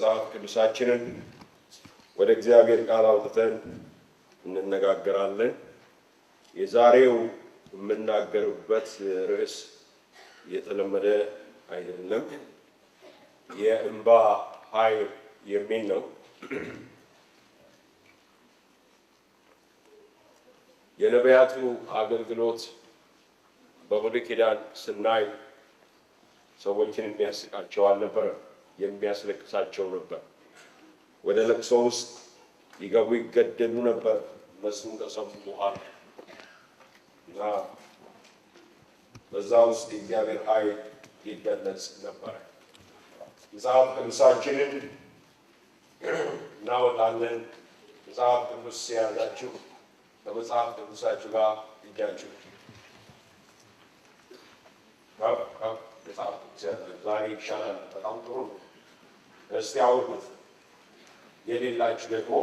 መጽሐፍ ቅዱሳችንን ወደ እግዚአብሔር ቃል አውጥተን እንነጋገራለን። የዛሬው የምናገርበት ርዕስ የተለመደ አይደለም። የእንባ ኃይል የሚል ነው። የነቢያቱ አገልግሎት በብሉይ ኪዳን ስናይ ሰዎችን የሚያስቃቸው አልነበረም፣ የሚያስለቅሳቸው ነበር። ወደ ለቅሶ ውስጥ ይገቡ ይገደሉ ነበር እነሱን ከሰሙ በኋላ እና በዛ ውስጥ የእግዚአብሔር ኃይል ይገለጽ ነበር። መጽሐፍ ቅዱሳችንን እናወጣለን። መጽሐፍ ቅዱስ የያዛችሁ ከመጽሐፍ ቅዱሳችሁ ጋር እጃችሁ ዛሬ ይሻላል። በጣም ጥሩ ነው። እስቲ አውሩት። የሌላችሁ ደግሞ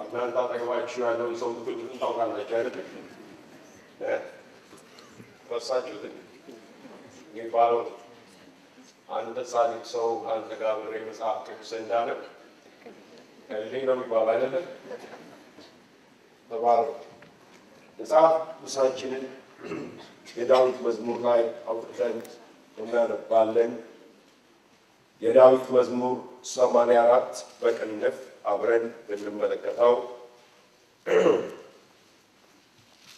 እናንተ አጠገባችሁ ያለውን ሰው ትክክል ታውቃላችሁ አይደል? ፈሳችሁትን የሚባለው አንተ ጻድቅ ሰው አንተ ጋር ብሬ መጽሐፍ ቅዱስ እንዳለ ከልጅ ነው የሚባል አይደለም። ተባረክ። መጽሐፍ ቅዱሳችንን የዳዊት መዝሙር ላይ አውጥተን እናነባለን። የዳዊት መዝሙር 84 በቅንፍ አብረን እንመለከተው።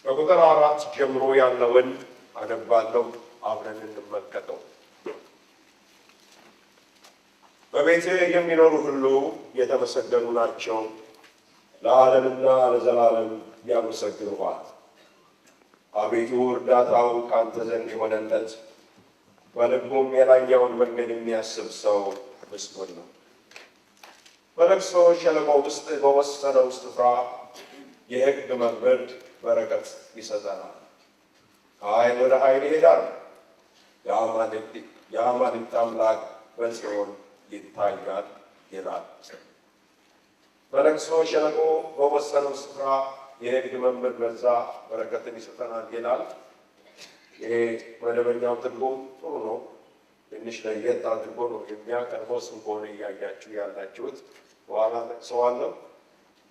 ከቁጥር 4 ጀምሮ ያለውን አነባለሁ። አብረን እንመለከተው። በቤትህ የሚኖሩ ሁሉ የተመሰገኑ ናቸው፣ ለዓለምና ለዘላለም ያመሰግኑሃል። አቤቱ እርዳታው ከአንተ ዘንድ የሆነለት በልቡም የላይኛውን መንገድ የሚያስብ ሰው ምስጉን ነው። በለቅሶ ሸለቆ ውስጥ በወሰነው ስፍራ የሕግ መምህር በረከት ይሰጠናል። ከኃይል ወደ ኃይል ይሄዳል። የአማልክት አምላክ በጽዮን ይታያል ይላል። በለቅሶ ሸለቆ በወሰነው ስፍራ የሕግ መምህር በዛ በረከትን ይሰጠናል ይላል። ይሄ መደበኛው ትርጉም ጥሩ ነው። ትንሽ ለየት አድርጎ ነው የሚያቀርበው። ስም ከሆነ እያያችሁ ያላችሁት በኋላ ጠቅሰዋለሁ።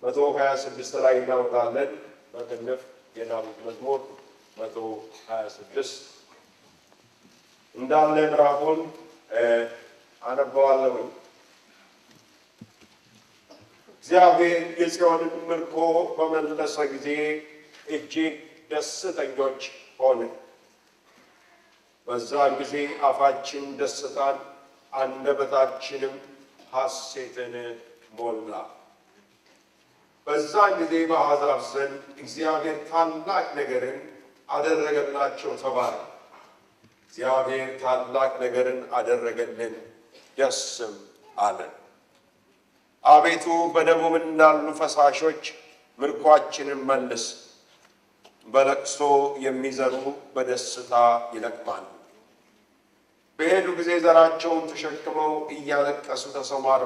126 ላይ እናወጣለን። በቅንፍ የዳዊት መዝሙር 126 እንዳለ ምዕራፉን አነበዋለሁ። እግዚአብሔር የጽዮንን ምርኮ በመለሰ ጊዜ እጅግ ደስተኞች ሆንን። በዛ ጊዜ አፋችን ደስታን አንደበታችንም ሐሴትን ሞላ። በዛ ጊዜ በአሕዛብ ዘንድ እግዚአብሔር ታላቅ ነገርን አደረገላቸው ተባለ። እግዚአብሔር ታላቅ ነገርን አደረገልን፣ ደስም አለን። አቤቱ በደቡብ እንዳሉ ፈሳሾች ምርኳችንን መልስ። በለቅሶ የሚዘሩ በደስታ ይለቅማሉ። በሄዱ ጊዜ ዘራቸውን ተሸክመው እያለቀሱ ተሰማሩ።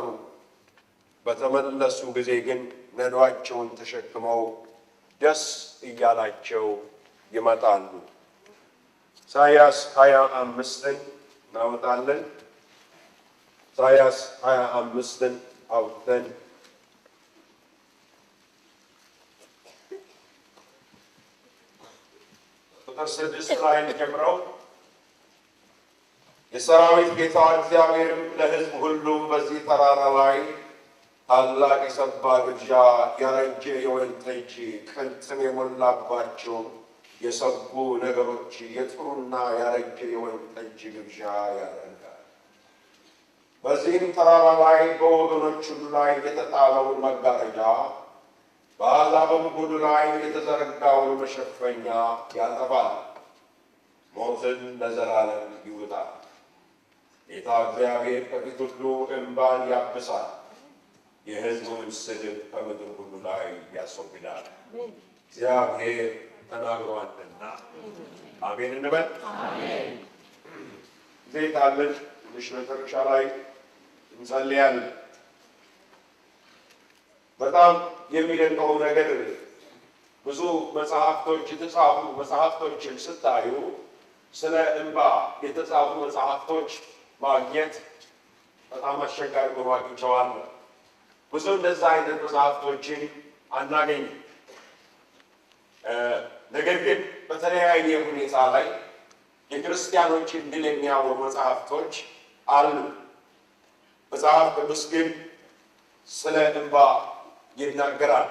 በተመለሱ ጊዜ ግን ነዷቸውን ተሸክመው ደስ እያላቸው ይመጣሉ። ኢሳይያስ 25ን እናወጣለን። ኢሳይያስ 25ን አውጥተን ቁጥር 6 ላይ ጀምረው የሰራዊት ጌታ እግዚአብሔርም ለሕዝብ ሁሉ በዚህ ተራራ ላይ ታላቅ የሰባ ግብዣ፣ ያረጀ የወይን ጠጅ፣ ቅንጥም የሞላባቸው የሰቡ ነገሮች፣ የጥሩና ያረጀ የወይን ጠጅ ግብዣ ያደርጋል። በዚህም ተራራ ላይ በወገኖች ሁሉ ላይ የተጣለውን መጋረጃ፣ በአሕዛብም ሁሉ ላይ የተዘረጋውን መሸፈኛ ያጠፋል። ሞትን ለዘላለም ይውጣል። ጌታ እግዚአብሔር ከፊት ሁሉ እንባን ያብሳል። የሕዝቡን ስድብ ከምድር ሁሉ ላይ ያስወግዳል። እግዚአብሔር ተናግሯልና አሜን እንበል። ዜት አለን። ትንሽ መጨረሻ ላይ እንጸልያለን። በጣም የሚደንቀው ነገር ብዙ መጽሐፍቶች የተጻፉ መጽሐፍቶችን ስታዩ ስለ እንባ የተጻፉ መጽሐፍቶች ማግኘት በጣም አስቸጋሪ ሆኖ አግኝቼዋለሁ። ብዙ እንደዛ አይነት መጽሐፍቶችን አናገኝም። ነገር ግን በተለያየ ሁኔታ ላይ የክርስቲያኖችን ድል የሚያወሩ መጽሐፍቶች አሉ። መጽሐፍ ቅዱስ ግን ስለ እንባ ይናገራል።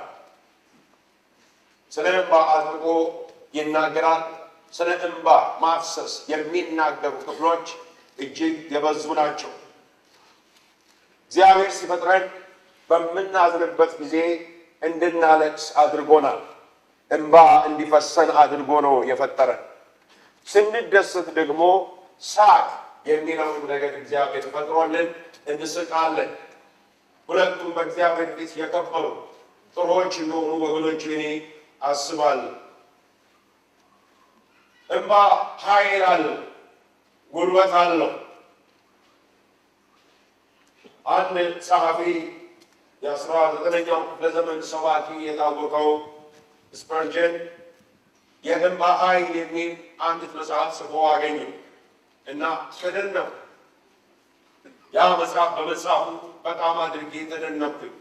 ስለ እንባ አጥብቆ ይናገራል። ስለ እንባ ማፍሰስ የሚናገሩ ክፍሎች እጅግ የበዙ ናቸው። እግዚአብሔር ሲፈጥረን በምናዝንበት ጊዜ እንድናለቅስ አድርጎናል። እንባ እንዲፈሰን አድርጎ ነው የፈጠረን። ስንደሰት ደግሞ ሳቅ የሚለውን ነገር እግዚአብሔር ፈጥሮልን እንስቃለን። ሁለቱም በእግዚአብሔር ፊት የከበሩ ጥሩዎች እንደሆኑ ወገኖች እኔ አስባለሁ። እንባ ኃይል አለው፣ ጉልበት አለው። አንድ ጸሐፊ የ19ኛው ክፍለ ዘመን ሰባኪ የታወቀው ስፐርጀን የእንባ ኃይል የሚል አንዲት መጽሐፍ ጽፎ አገኘ እና ተደነቅኩ። ያ መጽሐፍ በመጽሐፉ በጣም አድርጌ ተደነቅኩኝ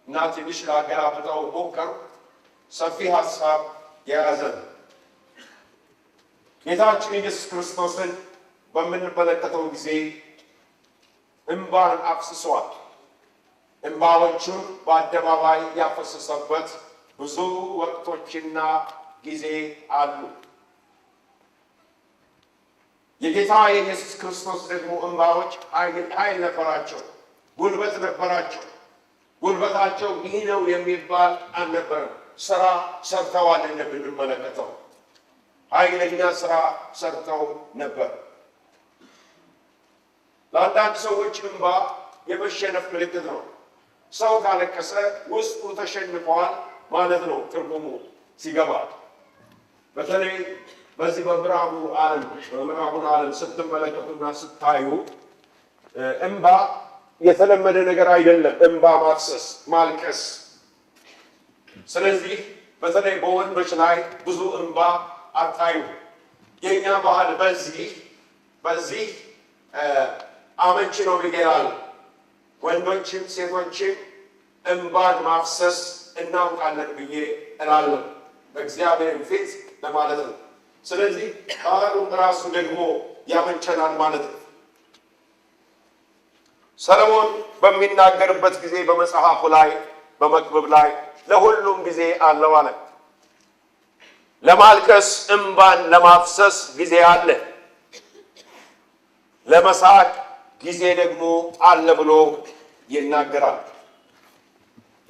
እና ትንሽ ላገላብጠው ሞከርኩ። ሰፊ ሀሳብ የያዘ ጌታችን ኢየሱስ ክርስቶስን በምንመለከተው ጊዜ እንባን አፍስሷል። እንባዎቹን በአደባባይ ያፈሰሰበት ብዙ ወቅቶችና ጊዜ አሉ። የጌታ የኢየሱስ ክርስቶስ ደግሞ እንባዎች ኃይል ነበራቸው፣ ጉልበት ነበራቸው። ጉልበታቸው ይህ ነው የሚባል አልነበረም። ስራ ሰርተዋል። እንደምንመለከተው ኃይለኛ ስራ ሰርተው ነበር። ለአንዳንድ ሰዎች እንባ የመሸነፍ ምልክት ነው። ሰው ካለቀሰ ውስጡ ተሸንፈዋል ማለት ነው ትርጉሙ ሲገባ። በተለይ በዚህ በምዕራቡን ዓለም ስትመለከቱና ስታዩ እንባ የተለመደ ነገር አይደለም። እንባ ማፍሰስ፣ ማልቀስ። ስለዚህ በተለይ በወንዶች ላይ ብዙ እንባ አታዩ። የኛ ባህል በዚህ አመቺ ነው ብዬላለሁ። ወንዶችም ሴቶችም እንባን ማፍሰስ እናውቃለን ብዬ እላለሁ፣ በእግዚአብሔር ፊት ለማለት ነው። ስለዚህ ባህሉም ራሱ ደግሞ ያመቸናል ማለት ነው። ሰለሞን በሚናገርበት ጊዜ በመጽሐፉ ላይ በመክብብ ላይ ለሁሉም ጊዜ አለው አለ። ለማልቀስ እንባን ለማፍሰስ ጊዜ አለ፣ ለመሳቅ ጊዜ ደግሞ አለ ብሎ ይናገራል።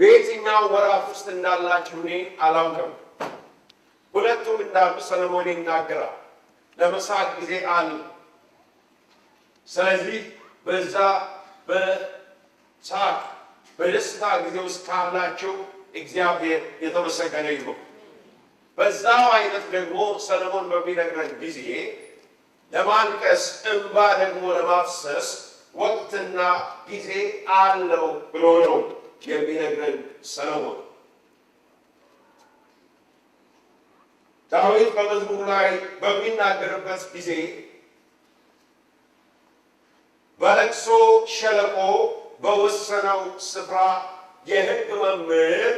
በየትኛው ወራት ውስጥ እንዳላችሁ እኔ አላውቅም። ሁለቱም እንዳሉ ሰለሞን ይናገራል። ለመሳቅ ጊዜ አለ። ስለዚህ በዛ በሳቅ በደስታ ጊዜ ውስጥ ካላችሁ እግዚአብሔር የተመሰገነ ይሁን። በዛው አይነት ደግሞ ሰለሞን በሚነግረን ጊዜ ለማልቀስ እንባ ደግሞ ለማፍሰስ ወቅትና ጊዜ አለው ብሎ ነው የሚነግረን ሰለሞን። ዳዊት በመዝሙሩ ላይ በሚናገርበት ጊዜ በለቅሶ ሸለቆ በወሰነው ስፍራ የሕግ መምህር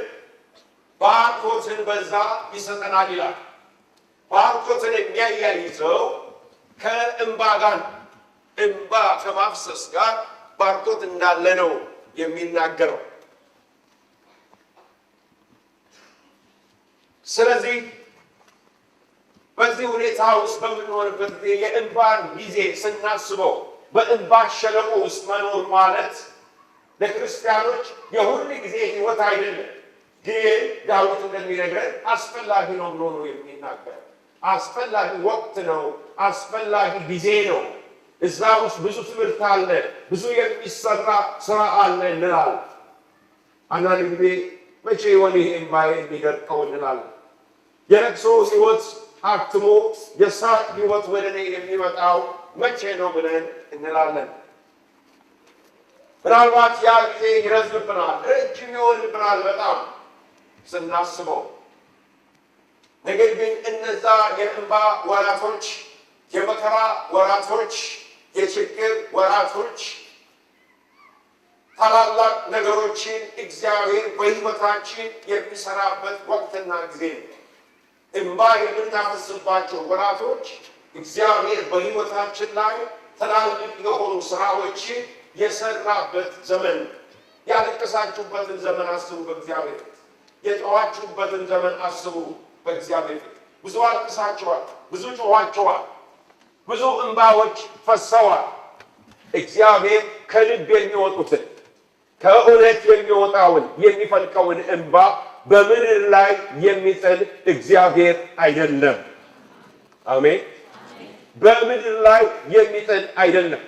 ባርኮትን በዛ ይሰጠናል ይላል። ባርኮትን የሚያያይዘው ከእንባ ጋር እንባ ከማፍሰስ ጋር ባርኮት እንዳለ ነው የሚናገረው። ስለዚህ በዚህ ሁኔታ ውስጥ በምንሆንበት ጊዜ የእንባን ጊዜ ስናስበው በእንባ ሸለቆ ውስጥ መኖር ማለት ለክርስቲያኖች የሁሉ ጊዜ ሕይወት አይደለም። ግን ዳዊት እንደሚነግረን አስፈላጊ ነው ብሎ ነው የሚናገር። አስፈላጊ ወቅት ነው፣ አስፈላጊ ጊዜ ነው። እዛ ውስጥ ብዙ ትምህርት አለ፣ ብዙ የሚሰራ ስራ አለ እንላለን። አንዳንድ ጊዜ መቼ ይሆን ይሄ እንባዬ የሚደርቀው እንላለን። የለቅሶ ሕይወት አክትሞ የሳቅ ሕይወት ወደ እኔ የሚመጣው መቼ ነው ብለን እንላለን። ምናልባት ያ ጊዜ ይረዝምብናል፣ ረጅም ይሆንብናል በጣም ስናስበው። ነገር ግን እነዛ የእንባ ወራቶች፣ የመከራ ወራቶች፣ የችግር ወራቶች ታላላቅ ነገሮችን እግዚአብሔር በሕይወታችን የሚሰራበት ወቅትና ጊዜ ነው። እንባ የምናፈስባቸው ወራቶች እግዚአብሔር በሕይወታችን ላይ ትላልቅ የሆኑ ስራዎችን የሰራበት ዘመን። ያለቀሳችሁበትን ዘመን አስቡ በእግዚአብሔር ፊት። የጮኻችሁበትን ዘመን አስቡ በእግዚአብሔር ፊት። ብዙ አልቅሳችኋል፣ ብዙ ጮኻችኋል፣ ብዙ እንባዎች ፈሰዋል። እግዚአብሔር ከልብ የሚወጡትን ከእውነት የሚወጣውን የሚፈልቀውን እንባ በምድር ላይ የሚጥል እግዚአብሔር አይደለም። አሜን። በምድር ላይ የሚጥል አይደለም።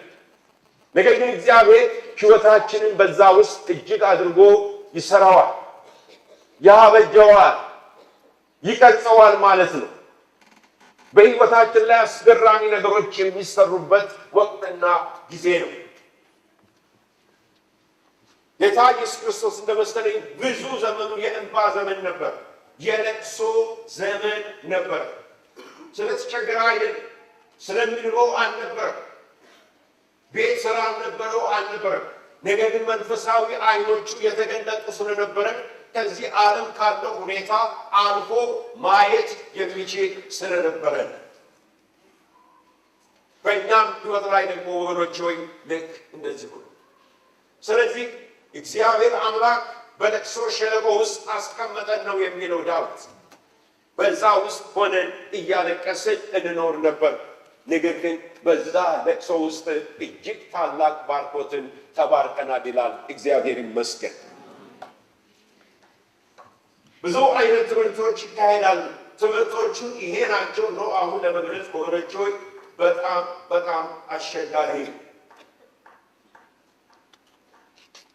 ነገር ግን እግዚአብሔር ሕይወታችንን በዛ ውስጥ እጅግ አድርጎ ይሰራዋል፣ ያበጀዋል፣ ይቀርጸዋል ማለት ነው። በሕይወታችን ላይ አስገራሚ ነገሮች የሚሰሩበት ወቅትና ጊዜ ነው። ጌታ ኢየሱስ ክርስቶስ እንደመሰለኝ ብዙ ዘመኑ የእንባ ዘመን ነበር፣ የለቅሶ ዘመን ነበር። ስለተቸገረ አይደለም፣ ስለሚርበው አልነበረም፣ ቤት ስራ አልነበረው አልነበረም። ነገር ግን መንፈሳዊ ዓይኖቹ የተገለጡ ስለነበረ ከዚህ ዓለም ካለው ሁኔታ አልፎ ማየት የሚችል ስለነበረ በእኛም ሕይወት ላይ ደግሞ ወገኖች ሆይ ልክ እንደዚህ ሁሉ። ስለዚህ እግዚአብሔር አምላክ በለቅሶ ሸለቆ ውስጥ አስቀመጠን ነው የሚለው ዳዊት። በዛ ውስጥ ሆነን እያለቀስን እንኖር ነበር። ነገር ግን በዛ ለቅሶ ውስጥ እጅግ ታላቅ ባርኮትን ተባርከናል ይላል። እግዚአብሔር ይመስገን። ብዙ አይነት ትምህርቶች ይካሄዳሉ። ትምህርቶቹ ይሄ ናቸው ነው አሁን ለመግለጽ ወገኖች ሆይ በጣም በጣም አስቸጋሪ ነው።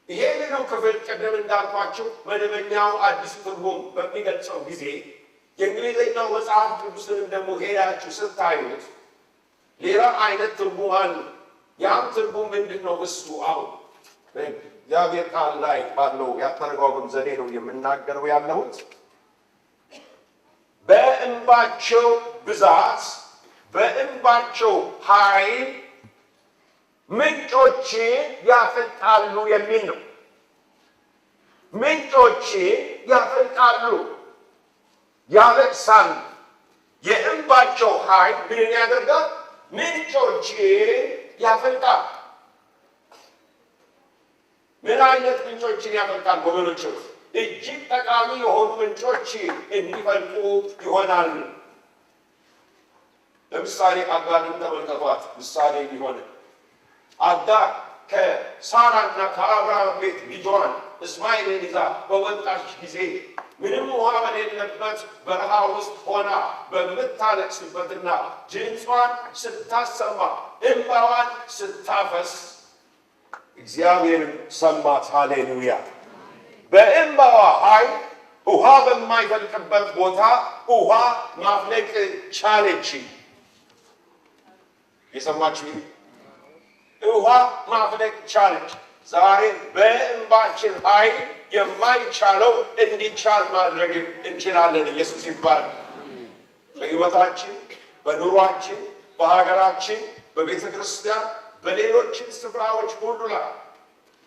ይሄንኑ ክፍል ቀደም እንዳልኳቸው መደበኛው አዲስ ትርጉም በሚገልጸው ጊዜ የእንግሊዝኛው መጽሐፍ ቅዱስንም ደግሞ ሄዳችሁ ስታዩት ሌላ አይነት ትርጉም አለ። ያም ትርጉም ምንድን ነው? እሱ አሁን እግዚአብሔር ቃል ላይ ባለው ያተረጓጎም ዘዴ ነው የምናገረው ያለሁት። በእንባቸው ብዛት በእንባቸው ኃይል ምንጮችን ያፈልቃሉ የሚል ነው። ምንጮችን ያፈልቃሉ፣ ያለቅሳሉ። የእንባቸው ኃይል ምን ያደርጋል? ምንጮችን ያፈልቃል። ምን አይነት ምንጮችን ያፈልቃል ወገኖች? እጅግ ጠቃሚ የሆኑ ምንጮች እንዲፈልቁ ይሆናል። ለምሳሌ አጋርን ተመልከቷት። ምሳሌ ሊሆን አጋር ከሳራና ከአብርሃም ቤት ልጇን እስማኤልን ይዛ በወጣች ጊዜ ምንም ውሃ በሌለበት በረሃ ውስጥ ሆና በምታለቅስበትና ድምጿን ስታሰማ እንባዋን ስታፈስ እግዚአብሔርን ሰማት። ሃሌሉያ! በእንባዋ ኃይል ውሃ በማይፈልቅበት ቦታ ውሃ ማፍለቅ ቻለች። የሰማችሁ ውሃ ማፍለቅ ቻለች። ዛሬ በእንባችን ኃይል የማይቻለው እንዲቻል ማድረግ እንችላለን። ኢየሱስ ይባላል። በሕይወታችን፣ በኑሯችን፣ በሀገራችን፣ በቤተ ክርስቲያን፣ በሌሎችን ስፍራዎች ሁሉ ላይ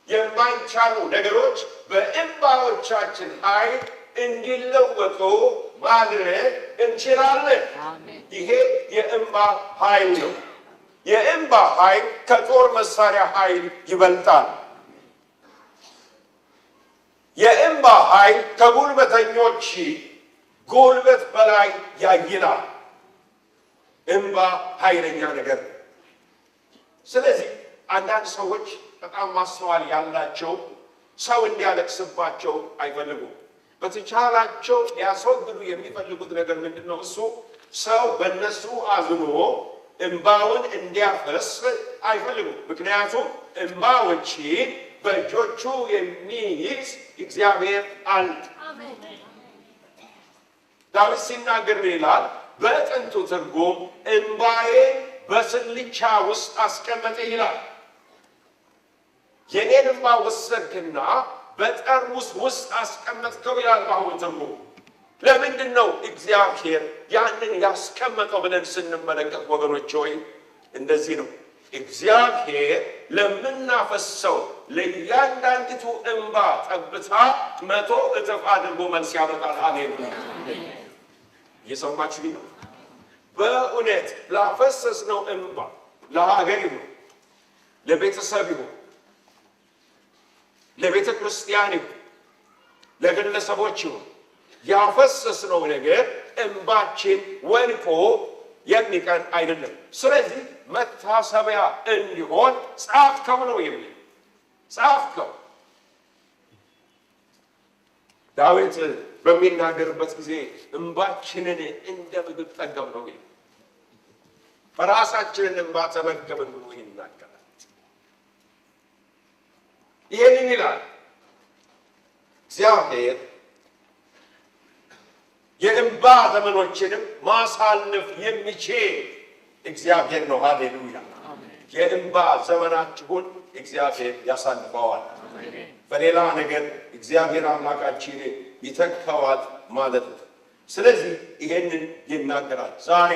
የማይቻሉ ነገሮች በእንባዎቻችን ኃይል እንዲለወጡ ማድረግ እንችላለን። ይሄ የእንባ ኃይል ነው። የእንባ ኃይል ከጦር መሳሪያ ኃይል ይበልጣል። የእንባ ኃይል ከጉልበተኞች ጉልበት በላይ ያይላል። እንባ ኃይለኛ ነገር ነው። ስለዚህ አንዳንድ ሰዎች በጣም ማስተዋል ያላቸው ሰው እንዲያለቅስባቸው አይፈልጉም። በተቻላቸው ሊያስወግዱ የሚፈልጉት ነገር ምንድን ነው? እሱ ሰው በእነሱ አዝኖ እንባውን እንዲያፈስ አይፈልጉም። ምክንያቱም እንባዎችን በእጆቹ የሚይዝ እግዚአብሔር አለ። ዳዊት ሲናገር ምን ይላል? በጥንቱ ትርጉም እንባዬ በስልቻ ውስጥ አስቀመጠ ይላል። የኔን እንባ ወሰድክና በጠርሙስ ውስጥ አስቀመጥከው ይላል በአሁኑ ትርጉም። ለምንድን ነው እግዚአብሔር ያንን ያስቀመጠው ብለን ስንመለከት ወገኖች ሆይ እንደዚህ ነው። እግዚአብሔር ለምናፈሰው ለእያንዳንዲቱ እንባ ጠብታ 100 እጥፍ አድርጎ መልስ ያመጣል። ሃሌሉያ! እየሰማችሁ ነው? በእውነት ላፈሰስነው እንባ ለሀገር ይሁን፣ ለቤተሰብ ይሁን፣ ለቤተ ክርስቲያን ይሁን፣ ለግለሰቦች ይሁን ያፈሰስነው ነገር እንባችን ወልቆ የሚቀር አይደለም። ስለዚህ መታሰቢያ እንዲሆን ጻፍከው ነው የሚል ጻፍከው። ዳዊት በሚናገርበት ጊዜ እንባችንን እንደ ምግብ ጠገብ ነው ይላል። በራሳችንን እንባ ተመገብን ብሎ ይናገራል። ይህንን ይላል እግዚአብሔር የእንባ ዘመኖችንም ማሳለፍ የሚችል እግዚአብሔር ነው። ሃሌሉያ! የእንባ ዘመናችሁን እግዚአብሔር ያሳልፈዋል። በሌላ ነገር እግዚአብሔር አምላካችን ይተካዋል ማለት ነው። ስለዚህ ይሄንን ይናገራል። ዛሬ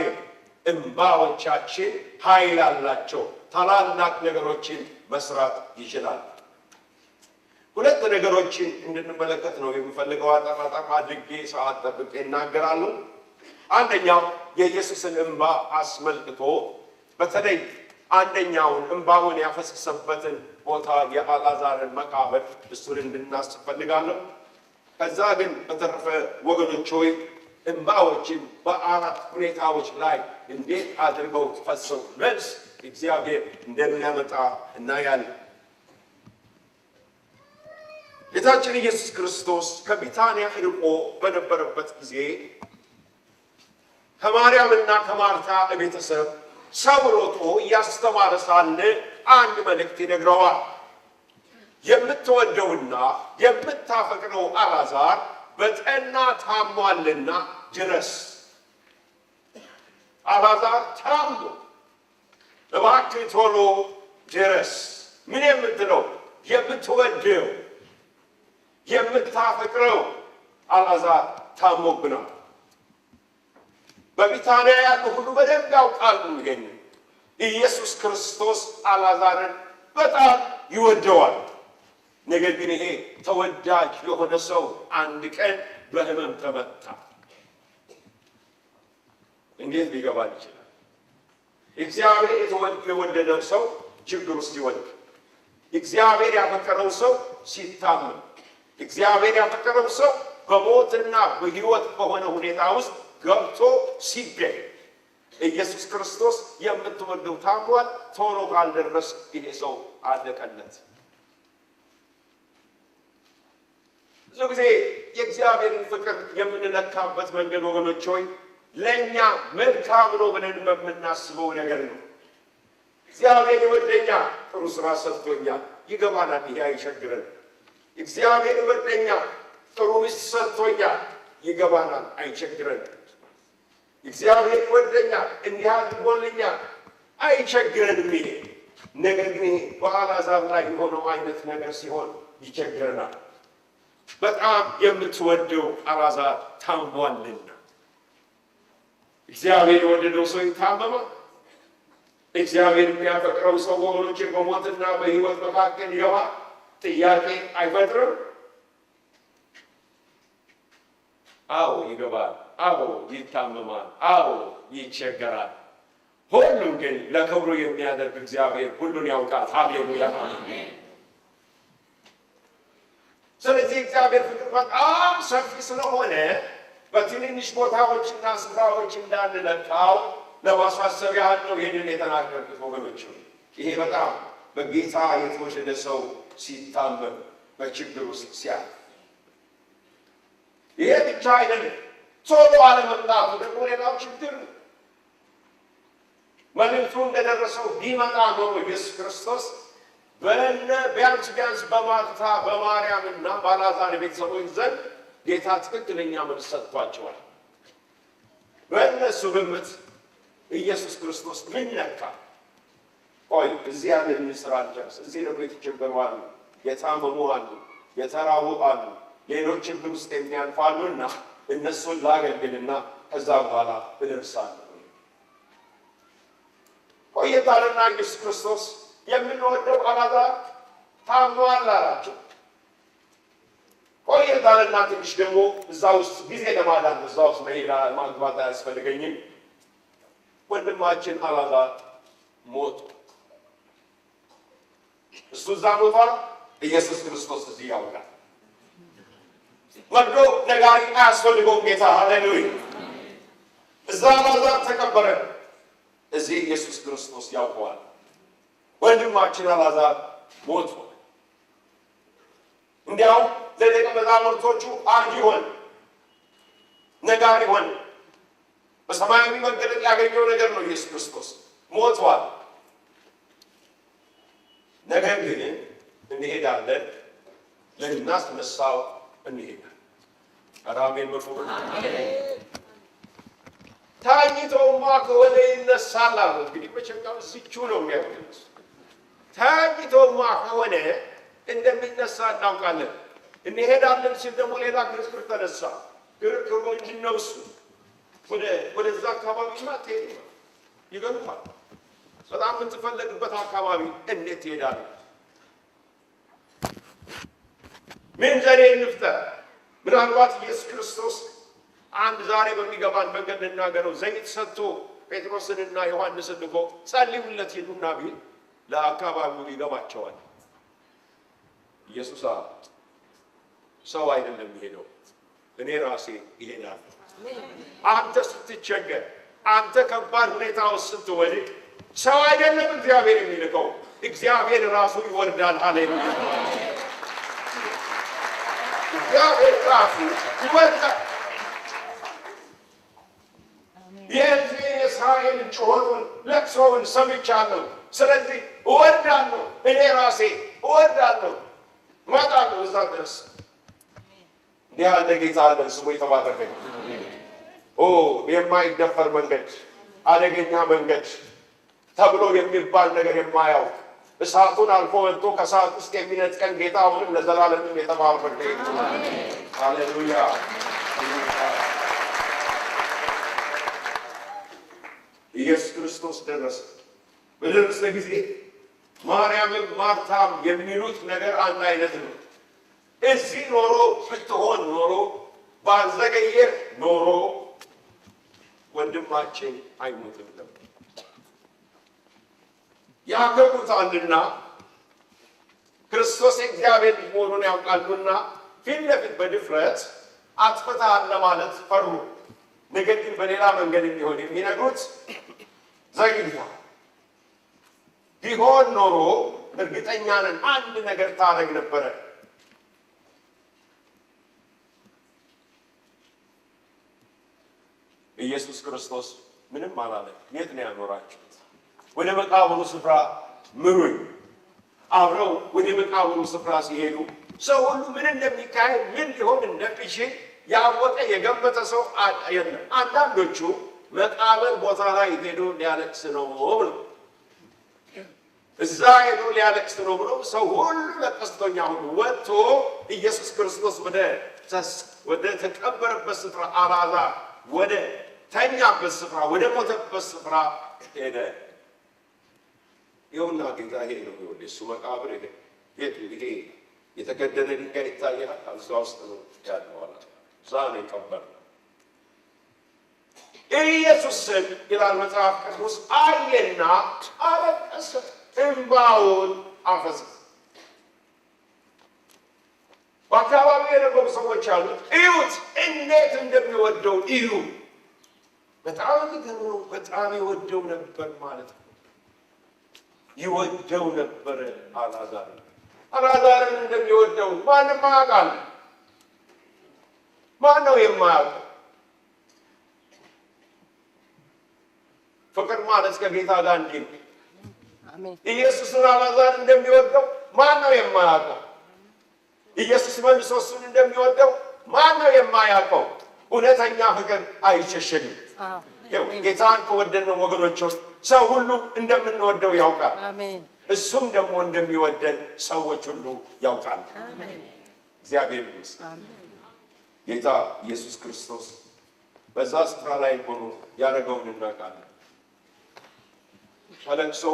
እንባዎቻችን ኃይል አላቸው። ታላላቅ ነገሮችን መስራት ይችላል። ሁለት ነገሮችን እንድንመለከት ነው የምፈልገው። አጠራጣም አድርጌ ሰዓት ጠብቄ እናገራለሁ። አንደኛው የኢየሱስን እንባ አስመልክቶ በተለይ አንደኛውን እንባውን ያፈሰሰበትን ቦታ የአልዓዛርን መቃብር እሱን እንድናስብ ፈልጋለሁ። ከዛ ግን በተረፈ ወገኖች ሆይ እንባዎችን በአራት ሁኔታዎች ላይ እንዴት አድርገው ፈሰው መልስ እግዚአብሔር እንደሚያመጣ እናያለን። ጌታችን ኢየሱስ ክርስቶስ ከቢታንያ ርቆ በነበረበት ጊዜ ከማርያምና ከማርታ ቤተሰብ ሰው ሮጦ እያስተማረ ሳለ አንድ መልእክት ይነግረዋል። የምትወደውና የምታፈቅረው አልዓዛር በጠና ታሟልና ድረስ። አልዓዛር ታሞ እባክህ ቶሎ ድረስ። ምን የምትለው? የምትወደው የምታፈቅረው አልዓዛር ታሞብናል። በቢታንያ ያሉ ሁሉ በደንብ ያውቃሉ ይሄን። ኢየሱስ ክርስቶስ አልዓዛርን በጣም ይወደዋል። ነገር ግን ይሄ ተወዳጅ የሆነ ሰው አንድ ቀን በሕመም ተመታ። እንዴት ሊገባን ይችላል? እግዚአብሔር የወደደው ሰው ችግር ውስጥ ይወድቅ። እግዚአብሔር ያፈቀረው ሰው ሲታመም፣ እግዚአብሔር ያፈቀረው ሰው በሞትና በሕይወት በሆነ ሁኔታ ውስጥ ገብቶ ሲገኝ ኢየሱስ ክርስቶስ የምትወደው ታሟል፣ ቶሎ ካልደረስ ይሄ ሰው አለቀለት። ብዙ ጊዜ የእግዚአብሔርን ፍቅር የምንለካበት መንገድ ወገኖች ሆይ ለእኛ መልካም ነው ብለን በምናስበው ነገር ነው። እግዚአብሔር ይወደኛል፣ ጥሩ ስራ ሰጥቶኛል፣ ይገባናል፣ ይሄ አይቸግረን። እግዚአብሔር ይወደኛል፣ ጥሩ ሚስት ሰጥቶኛል፣ ይገባናል፣ አይቸግረን። እግዚአብሔር ይወደኛል፣ እንዲህ አድርጎልኛል፣ አይቸግረንም። ይሄ ነገር ግን በአልዓዛር ላይ የሆነው አይነት ነገር ሲሆን ይቸግረናል። በጣም የምትወደው አልዓዛር ታሟልና። እግዚአብሔር የወደደው ሰው ይታመማል። እግዚአብሔር የሚያፈቅረው ሰው ወገኖች በሞትና በሕይወት መካከል ይገባል። ጥያቄ አይፈጥርም? አዎ ይገባል። አዎ ይታመማል። አዎ ይቸገራል። ሁሉም ግን ለክብሩ የሚያደርግ እግዚአብሔር ሁሉን ያውቃል። ሃሌሉያ! ስለዚህ እግዚአብሔር ፍቅር በጣም ሰፊ ስለሆነ በትንንሽ ቦታዎችና ስፍራዎች እንዳንለካው ለማሳሰብ ያህል ነው ይህንን የተናገርኩት ወገኖች። ይሄ በጣም በጌታ የተወደደ ሰው ሲታመም በችግር ውስጥ ሲያልፍ ይሄ ብቻ አይደለም፣ ቶሎ አለመምጣቱ ደግሞ ሌላው ችግር ነው። መልእክቱ እንደደረሰው ቢመጣ ኖሮ ኢየሱስ ክርስቶስ ቢያንስ በማርታ በማርያምና በአልዓዛር ቤተሰቦች ዘንድ ጌታ ትክክለኛ መልስ ሰጥቷቸዋል። በእነሱ ግምት ኢየሱስ ክርስቶስ ምን ነካ? ቆይ እዚህ ያለን ስራ አልጨርስ፣ እዚህ ደግሞ የተቸገሩ አሉ፣ የታመሙ አሉ፣ የተራቡ አሉ፣ ሌሎች ችግር ውስጥ የሚያልፋሉና እነሱን ላገልግልና ከዛ በኋላ እደርሳለሁ። ቆይታልና ኢየሱስ ክርስቶስ የምንወደው አልዓዛር ታሟል አላቸው። ቆይታልና ትንሽ ደግሞ እዛ ውስጥ ጊዜ ለማዳን እዛ ውስጥ መሄድ ማግባት አያስፈልገኝም። ወንድማችን አልዓዛር ሞቱ። እሱ እዛ ሞቷል። ኢየሱስ ክርስቶስ እዚህ ያውቃል። ወርዶ ነጋሪ አያስፈልገውም ጌታ። ሃሌሉያ! እዛ አልዓዛር ተቀበረ። እዚህ ኢየሱስ ክርስቶስ ያውቀዋል። ወንድማችን አልዓዛር ሞቱ። እንዲያውም ለደቀ መዛሙርቶቹ አርጅ ሆነ፣ ነጋሪ ሆነ። በሰማያዊ መገለጥ ያገኘው ነገር ነው። ኢየሱስ ክርስቶስ ሞቷል። ነገር ግን እንሄዳለን፣ ልናስነሳው እንሄዳለን። አሜን በሉ። ታኝቶማ ከሆነ ይነሳል አሉ። እንግዲህ መቼም ሲቹ ነው የሚያውቁት። ታኝቶማ ከሆነ እንደሚነሳ እናውቃለን። እንሄዳለን ሲል ደግሞ ሌላ ክርክር ተነሳ። ክርክሩ ምንድን ነው? እሱ ወደዛ አካባቢማ ትሄድ ይገሉታል። በጣም የምትፈለግበት አካባቢ እንዴት ትሄዳለህ? ምን ዘዴ እንፍጠር? ምናልባት ኢየሱስ ክርስቶስ አንድ ዛሬ በሚገባን መንገድ ልናገረው ዘይት ሰጥቶ ጴጥሮስንና ዮሐንስን ልኮ ጸልዩለት ሂዱና ቢል ለአካባቢው ይገባቸዋል። ኢየሱስ ሰው አይደለም የሚሄደው፣ እኔ ራሴ ይሄዳለሁ። አንተ ስትቸገር፣ አንተ ከባድ ሁኔታ ውስጥ ስትወድቅ ሰው አይደለም እግዚአብሔር የሚልከው፣ እግዚአብሔር ራሱ ይወርዳል። ሃሌሉያ! እግዚአብሔር ራሱ ይወርዳል። የዚህ የእስራኤል ጩኸቱን ለቅሶውን ሰምቻለሁ። ስለዚህ እወርዳለሁ፣ እኔ ራሴ እወርዳለሁ፣ እመጣለሁ እዛ ድረስ። እንዲህ ያለ ጌታ አለን። ስሙ የተባረከ። የማይደፈር መንገድ፣ አደገኛ መንገድ ተብሎ የሚባል ነገር የማያውቅ እሳቱን አልፎ ወጥቶ ከእሳት ውስጥ የሚነጥቀን ጌታ አሁንም ለዘላለምም የተባረከ። ሃሌሉያ! ኢየሱስ ክርስቶስ ደረሰ። በደረሰ ጊዜ ማርያምም ማርታም የሚሉት ነገር አንድ አይነት ነው። እዚህ ኖሮ ብትሆን ኖሮ ባልዘገየህ ኖሮ ወንድማችን አይሞትም ነበር። ያከብሩታልና ክርስቶስ የእግዚአብሔር ልጅ መሆኑን ያውቃሉና ፊት ለፊት በድፍረት አጥፍተሃል ለማለት ፈሩ። ነገር ግን በሌላ መንገድ እንዲሆን የሚነግሩት ዘግይተዋል። ቢሆን ኖሮ እርግጠኛ ነን አንድ ነገር ታደርግ ነበረ። ኢየሱስ ክርስቶስ ምንም አላለም። የት ነው ያኖራችሁት? ወደ መቃብሩ ስፍራ ምሩኝ። አብረው ወደ መቃብሩ ስፍራ ሲሄዱ ሰው ሁሉ ምን እንደሚካሄድ ምን ሊሆን እንደሚችል ያወቀ የገመተ ሰው የለም። አንዳንዶቹ መቃብር ቦታ ላይ ሄዶ ሊያለቅስ ነው ብሎ እዛ ሄዶ ሊያለቅስ ነው ብሎ ሰው ሁሉ ለቀስተኛ ሁሉ ወጥቶ ኢየሱስ ክርስቶስ ወደ ተቀበረበት ስፍራ አልዓዛር ወደ ተኛበት ስፍራ ወደ ሞተበት ስፍራ ሄደ። ይኸውና ጌታ ይሄ ነው ይኸውልህ፣ እሱ መቃብር ይሄ የተከደነ ድንጋይ ይታያል። እዛ ውስጥ ነው ያለው አለ። እዛ ነው የቀበረው። ኢየሱስን ይላል መጽሐፍ ቅዱስ አየና አለቀሰ፣ እንባውን አፈሰሰ። በአካባቢው የነበሩ ሰዎች አሉት፣ እዩት እንዴት እንደሚወደው እዩ። በጣም የሚገርመው በጣም ይወደው ነበር ማለት ነው። ይወደው ነበር አልዓዛርን እንደሚወደው ማንም አያውቃል። ማን ነው የማያውቀው? ፍቅር ማለት ከጌታ ጋር እንዲህ ነው። ኢየሱስን አልዓዛር እንደሚወደው ማን ነው የማያውቀው? ኢየሱስ መልሶ እሱን እንደሚወደው ማን ነው የማያውቀው? እውነተኛ ፍቅር አይሸሸግም። ጌታን ከወደድነው ወገኖች ውስጥ ሰው ሁሉ እንደምንወደው ያውቃል። እሱም ደግሞ እንደሚወደን ሰዎች ሁሉ ያውቃል። እግዚአብሔር ይመስገን። ጌታ ኢየሱስ ክርስቶስ በዛ ስፍራ ላይ ሆኖ ያደረገውን እናውቃለን። ከለቅሶ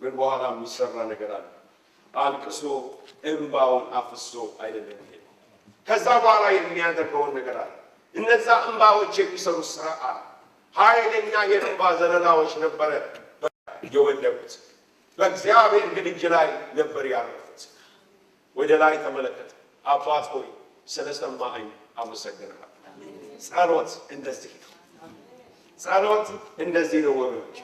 ግን በኋላ የሚሰራ ነገር አለ። አልቅሶ እንባውን አፍሶ አይደለም ይሄ። ከዛ በኋላ የሚያደርገውን ነገር አለ። እነዛ እንባዎች የሚሰሩት ስራ አለ። ኃይለኛ የእንባ ዘለላዎች ነበረ የወደቁት። በእግዚአብሔር ግን እጅ ላይ ነበር ያረፉት። ወደ ላይ ተመለከተ። አባት ሆይ ስለሰማኸኝ አመሰግናለሁ። ጸሎት እንደዚህ ነው። ጸሎት እንደዚህ ነው ወገኖች።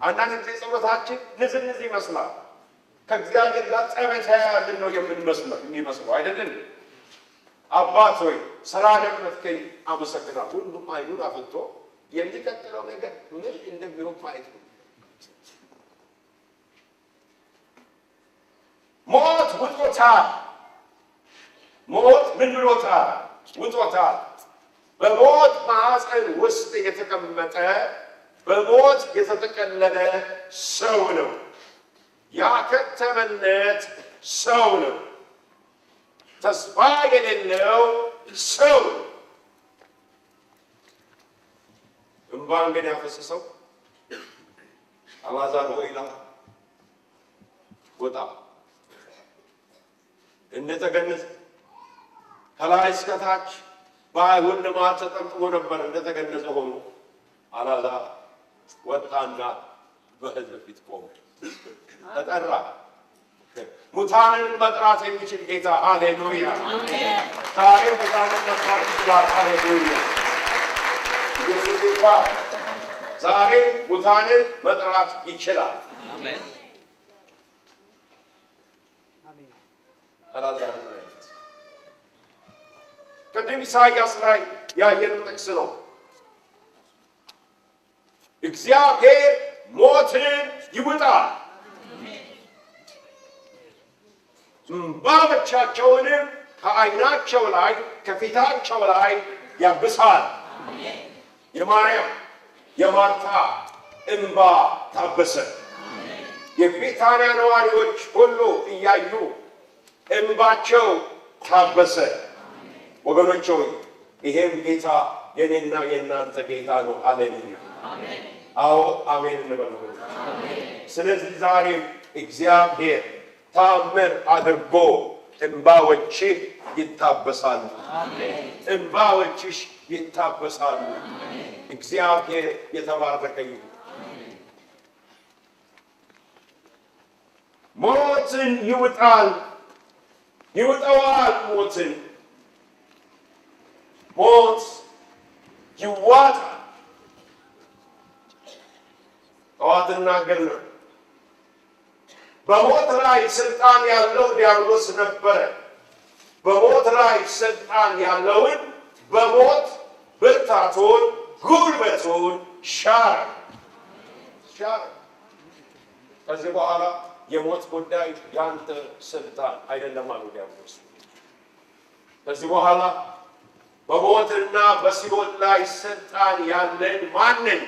አንዳንድ ጊዜ ጸሎታችን ንዝንዝ ይመስላል። ከእግዚአብሔር ጋር ጸበታ ያለን ነው የሚመስለው አይደለም። አባት ሆይ ስላደረግከኝ አመሰግናለሁ። ሁሉም አይኑን አፍጥቶ የሚቀጥለው ነገር ምን እንደሚሆን ማየት ነው። ሞት ውጦታል። ሞት ምን ብሎታል? ውጦታል። በሞት ማዕፀን ውስጥ የተቀመጠ በሞት የተጠቀለለ ሰው ነው። ያከተመለት ሰው ነው። ተስፋ የሌለው ሰው እንባን ግን ያፈሰሰው አልዓዛር ሆይ ውጣ። እንደተገነዘ ከላይ እስከታች በአይሁድ ልማድ ተጠምጥሞ ነበር። እንደተገነዘ ሆኖ አልዓዛር ወጣና በሕዝብ ፊት ቆመ። ተጠራ። ሙታንን መጥራት የሚችል ጌታ ሃሌሉያ! ዛሬ ሙታንን መጥራት ይችላል። ሃሌሉያ! ዛሬ ሙታንን መጥራት ይችላል። ቅድም ኢሳይያስ ላይ ያየነው ጥቅስ ነው። እግዚአብሔር ሞትን ይውጣል፣ እንባዎቻቸውንም ከዓይናቸው ላይ ከፊታቸው ላይ ያብሳል። የማርያም የማርታ እንባ ታበሰ። የቢታንያ ነዋሪዎች ሁሉ እያዩ እንባቸው ታበሰ። ወገኖች ሆይ ይሄም ጌታ የኔና የእናንተ ጌታ ነው። ሃሌሉያ! አዎ አሜን እንበል። ስለዚህ ዛሬም እግዚአብሔር ታምር አድርጎ እንባዎችህ ይታበሳሉ። እንባዎችሽ ይታበሳሉ። እግዚአብሔር የተባረከ ይሁን። ሞትን ይውጣል፣ ይውጠዋል። ሞትን ሞት ይዋጣል። ጠዋትና ገል በሞት ላይ ስልጣን ያለው ዲያብሎስ ነበረ። በሞት ላይ ስልጣን ያለውን በሞት ብርታቱን ጉልበቱን ሻረ። ከዚህ በኋላ የሞት ጉዳይ ያንተ ስልጣን አይደለም አሉ ዲያብሎስ። ከዚህ በኋላ በሞትና በሲኦል ላይ ስልጣን ያለን ማንን?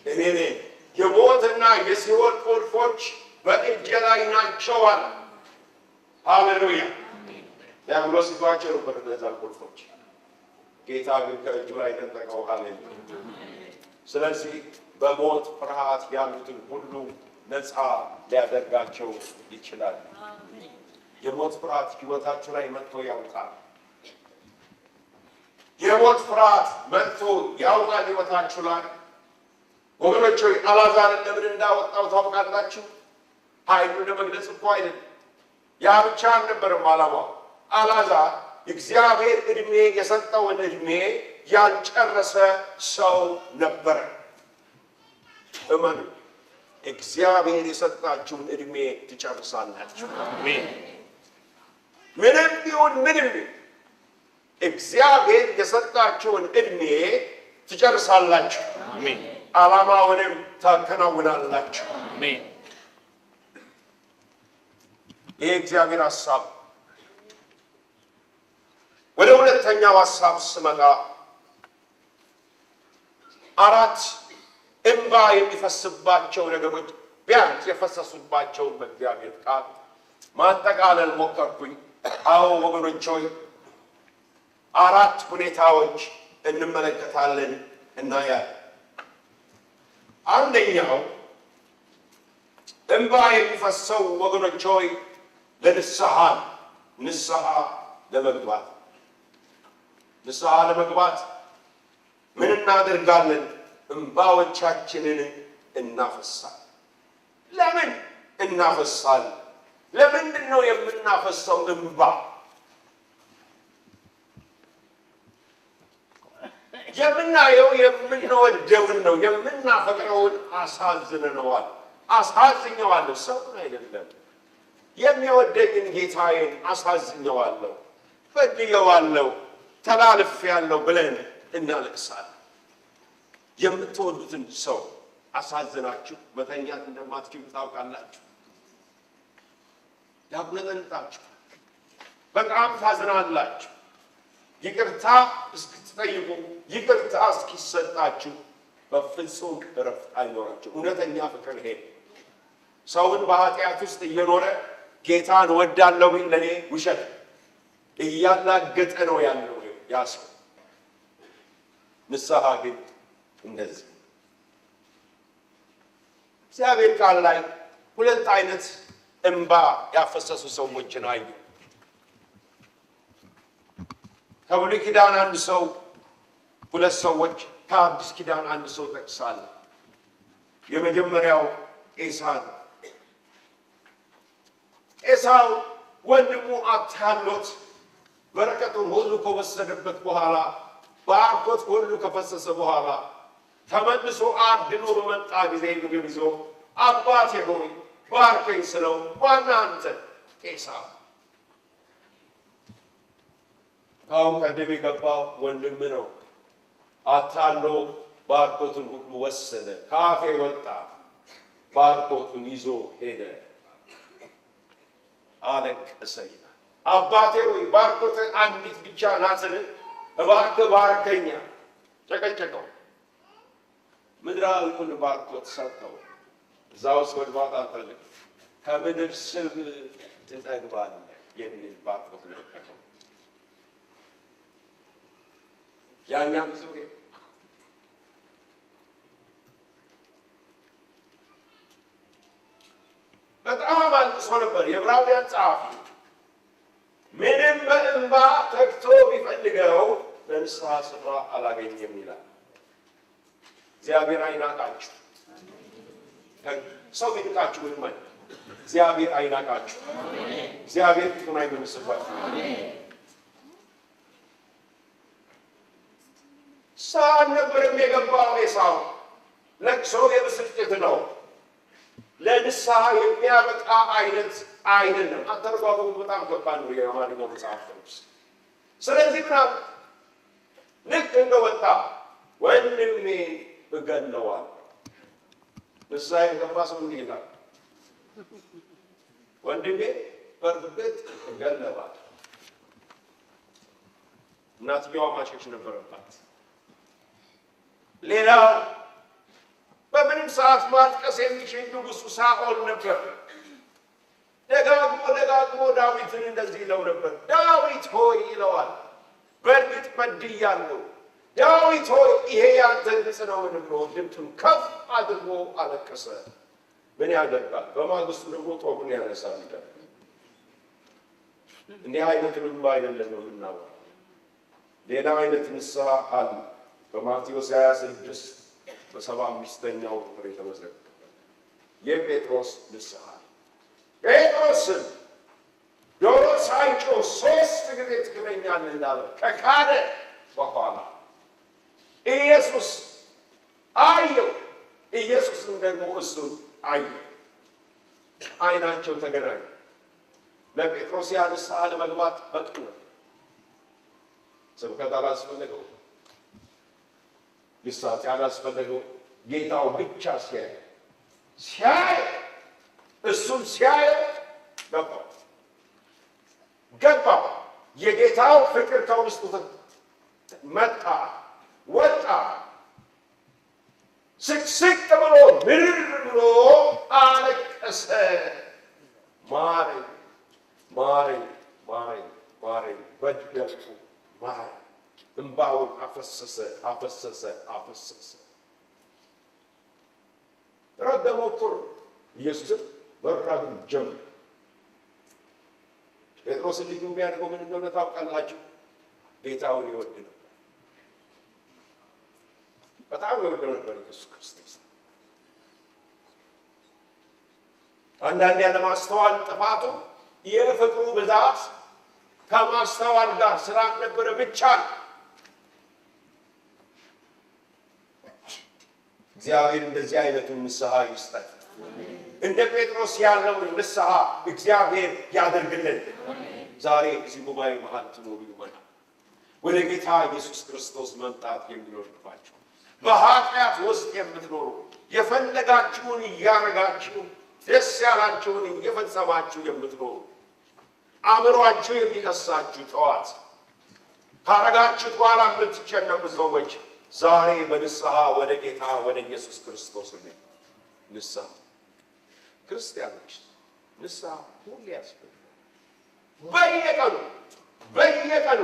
እኔ ነኝ። የሞትና የሲኦል ቁልፎች በእጄ ላይ ናቸው አለ። ሃሌሉያ! ዲያብሎስ ይዟቸው ነበር እነዛ ቁልፎች። ጌታ ግን ከእጁ ላይ ነጠቀው። ሃሌሉያ! ስለዚህ በሞት ፍርሃት ያሉትን ሁሉ ነፃ ሊያደርጋቸው ይችላል። የሞት ፍርሃት ሕይወታችሁ ላይ መጥቶ ያውቃል። የሞት ፍርሃት መጥቶ ያውቃል ሕይወታችሁ ላይ። ወገኖች ሆይ አልዓዛርን ለምን እንዳወጣው ታውቃላችሁ? ኃይሉን ለመግለጽ እኮ አይደለም። ያ ብቻ አልነበረም ዓላማው። አልዓዛር እግዚአብሔር ዕድሜ የሰጠውን ዕድሜ ያልጨረሰ ሰው ነበረ። እመኑ፣ እግዚአብሔር የሰጣችሁን ዕድሜ ትጨርሳላችሁ። ምንም ቢሆን ምንም እግዚአብሔር የሰጣችሁን ዕድሜ ትጨርሳላችሁ። ዓላማውንም ታከናውናላችሁ። ይህ እግዚአብሔር ሐሳብ። ወደ ሁለተኛው ሐሳብ ስመጣ አራት እንባ የሚፈስባቸው ነገሮች ቢያንስ የፈሰሱባቸውን በእግዚአብሔር ቃል ማጠቃለል ሞከርኩኝ። አዎ ወገኖች ሆይ አራት ሁኔታዎች እንመለከታለን እናያለን። አንደኛው እንባ የሚፈሰው ወገኖች ሆይ ንስሐ ለመግባት ምን እናደርጋለን? እንባዎቻችንን እናፈሳለን። ለምን እናፈሳለን? ለምንድን ነው የምናፈሰው እንባ? የምናየው የምንወደውን ነው፣ የምናፈቅረውን አሳዝኘዋለሁ። ሰውን አይደለም። የሚወደኝን ጌታዬን አሳዝኘዋለሁ፣ በድየዋለሁ፣ ተላልፌያለሁ ብለን እናለቅሳለን። የምትወዱትን ሰው አሳዝናችሁ መተኛት እንደማትችሉ ታውቃላችሁ። ያጉነጠንጣችሁ፣ በጣም ታዝናላችሁ። ይቅርታ እስክትጠይቁ፣ ይቅርታ እስኪሰጣችሁ በፍጹም እረፍት አይኖራችሁ። እውነተኛ ፍቅር ይሄ ሰውን በኃጢአት ውስጥ እየኖረ ጌታን ወዳለው ቢል ለእኔ ውሸት እያላገጠ ነው ያለው ያ ሰው። ንስሐ ግን እንደዚህ እግዚአብሔር ቃል ላይ ሁለት አይነት እንባ ያፈሰሱ ሰዎችን አዩ። ከብሉይ ኪዳን አንድ ሰው፣ ሁለት ሰዎች፣ ከአዲስ ኪዳን አንድ ሰው ጠቅሳለሁ። የመጀመሪያው ኤሳው ነው። ኤሳው ወንድሙ አታሎት በረከቱን ሁሉ ከወሰደበት በኋላ፣ ባርኮት ሁሉ ከፈሰሰ በኋላ ተመልሶ አድኖ በመጣ ጊዜ ምግብ ይዞ አባቴ ሆይ ባርከኝ ስለው ማነህ አንተ? ኤሳው። አሁን ቀደም የገባው ወንድም ነው። አታሎ ባርኮቱን ሁሉ ወሰደ፣ ካፌ ወጣ፣ ባርኮቱን ይዞ ሄደ። አለቀሰ። አባቴ ሆይ ባርኮትን አንዲት ብቻ ናትን? እባክህ ባርከኛ። ጨቀጨቀው። ምድራዊውን ባርኮት ሰጠው። እዛ ውስጥ መግባት አልፈልግም። ከምድር ስብ ትጠግባለህ የሚል ባርኮት ለቀቀው። ያኛ ብዙ በጣም አልቅሶ ነበር። የዕብራውያን ጸሐፊ ምንም በእንባ ተግቶ ቢፈልገው ለንስሐ ስፍራ አላገኘም ይላል። እግዚአብሔር አይናቃችሁ። ሰው ቢንቃችሁ ምንም አይደለም። እግዚአብሔር አይናቃችሁ። እግዚአብሔር ፊቱን አይመልስባችሁ። ሳን ነበርም የገባው ኤሳው። ለቅሶ የብስጭት ነው። ለንስሐ የሚያበቃ አይነት አይደለም። አተረጓጎሙ በጣም ከባድ ነው የአማርኛው መጽሐፍ ቅዱስ። ስለዚህ ምናምን ልክ እንደወጣ ወንድሜ እገለዋለሁ። ንስሐ የገባ ሰው እንዲህ ይላል፣ ወንድሜ በእርግጥ እገለዋለሁ። እናትየዋ ማሸሽ ነበረባት። ሌላው በምንም ሰዓት ማጥቀስ የሚችል ንጉሡ ሳኦል ነበር። ደጋግሞ ዳዊትን እንደዚህ ይለው ነበር። ዳዊት ሆይ ይለዋል፣ በእርግጥ በድያለሁ። ዳዊት ሆይ ይሄ ያንተ ድምፅ ነውን ብሎ ድምፁን ከፍ አድርጎ አለቀሰ። ምን ያደርጋል? በማግስቱ ደግሞ ጦሩን ያነሳል። እንዲህ አይነት ልብ አይደለም ነው የምናወራው። ሌላ አይነት ንስሐ አለ። በማቴዎስ 26 በ75ኛው ቁጥር የተመዘገበ የጴጥሮስ ንስሐ። ጴጥሮስን ዶሮ ሳይጮህ 3 ጊዜ ትክደኛለህ እንዳለ ከካደ በኋላ ኢየሱስ አየው። ኢየሱስም ደግሞ እሱን አየው። አይናቸው ተገናኙ። ለጴጥሮስ ያ ንስሐ ለመግባት በቂ ነው። ስብከት አላስፈለገው፣ ግሳጼ አላስፈለገው። ጌታው ብቻ ሲያይ እሱም ሲያየው ገባው። የጌታው ፍቅር ከውስጡ መጣ፣ ወጣ። ስቅስቅ ብሎ ምርር ብሎ አለቀሰ። ማረኝ ማረኝ ማረኝ ማረኝ፣ በደልኩ ማረኝ። እንባውን አፈሰሰ። ረገመው እኮ ኢየሱስም መራብ ጀመረ። ጴጥሮስ ልጁ የሚያደርገው ምን እንደሆነ ታውቃላችሁ? ጌታውን ይወድ ነበር። በጣም ይወደው ነበር ኢየሱስ ክርስቶስ። አንዳንዴ ያለማስተዋል ጥፋቱ የፍቅሩ ብዛት ከማስተዋል ጋር ስላልነበረ ብቻ እግዚአብሔር እንደዚህ አይነቱን ንስሐ ይስጠን። እንደ ጴጥሮስ ያለውን ንስሐ እግዚአብሔር ያደርግልን። ዛሬ እዚህ ጉባኤ መሃል ትኖሩ ይሆናል ወደ ጌታ ኢየሱስ ክርስቶስ መምጣት የሚኖርባችሁ፣ በኃጢአት ውስጥ የምትኖሩ የፈለጋችሁን እያረጋችሁ ደስ ያላችሁን እየፈጸማችሁ የምትኖሩ አእምሯችሁ የሚከሳችሁ ጠዋት ካረጋችሁት በኋላ የምትጨነቁ ሰዎች ዛሬ በንስሐ ወደ ጌታ ወደ ኢየሱስ ክርስቶስ ንስሐ ክርስቲያኖች ንስሐ ሁሌ ያስፈልጋል። በየቀኑ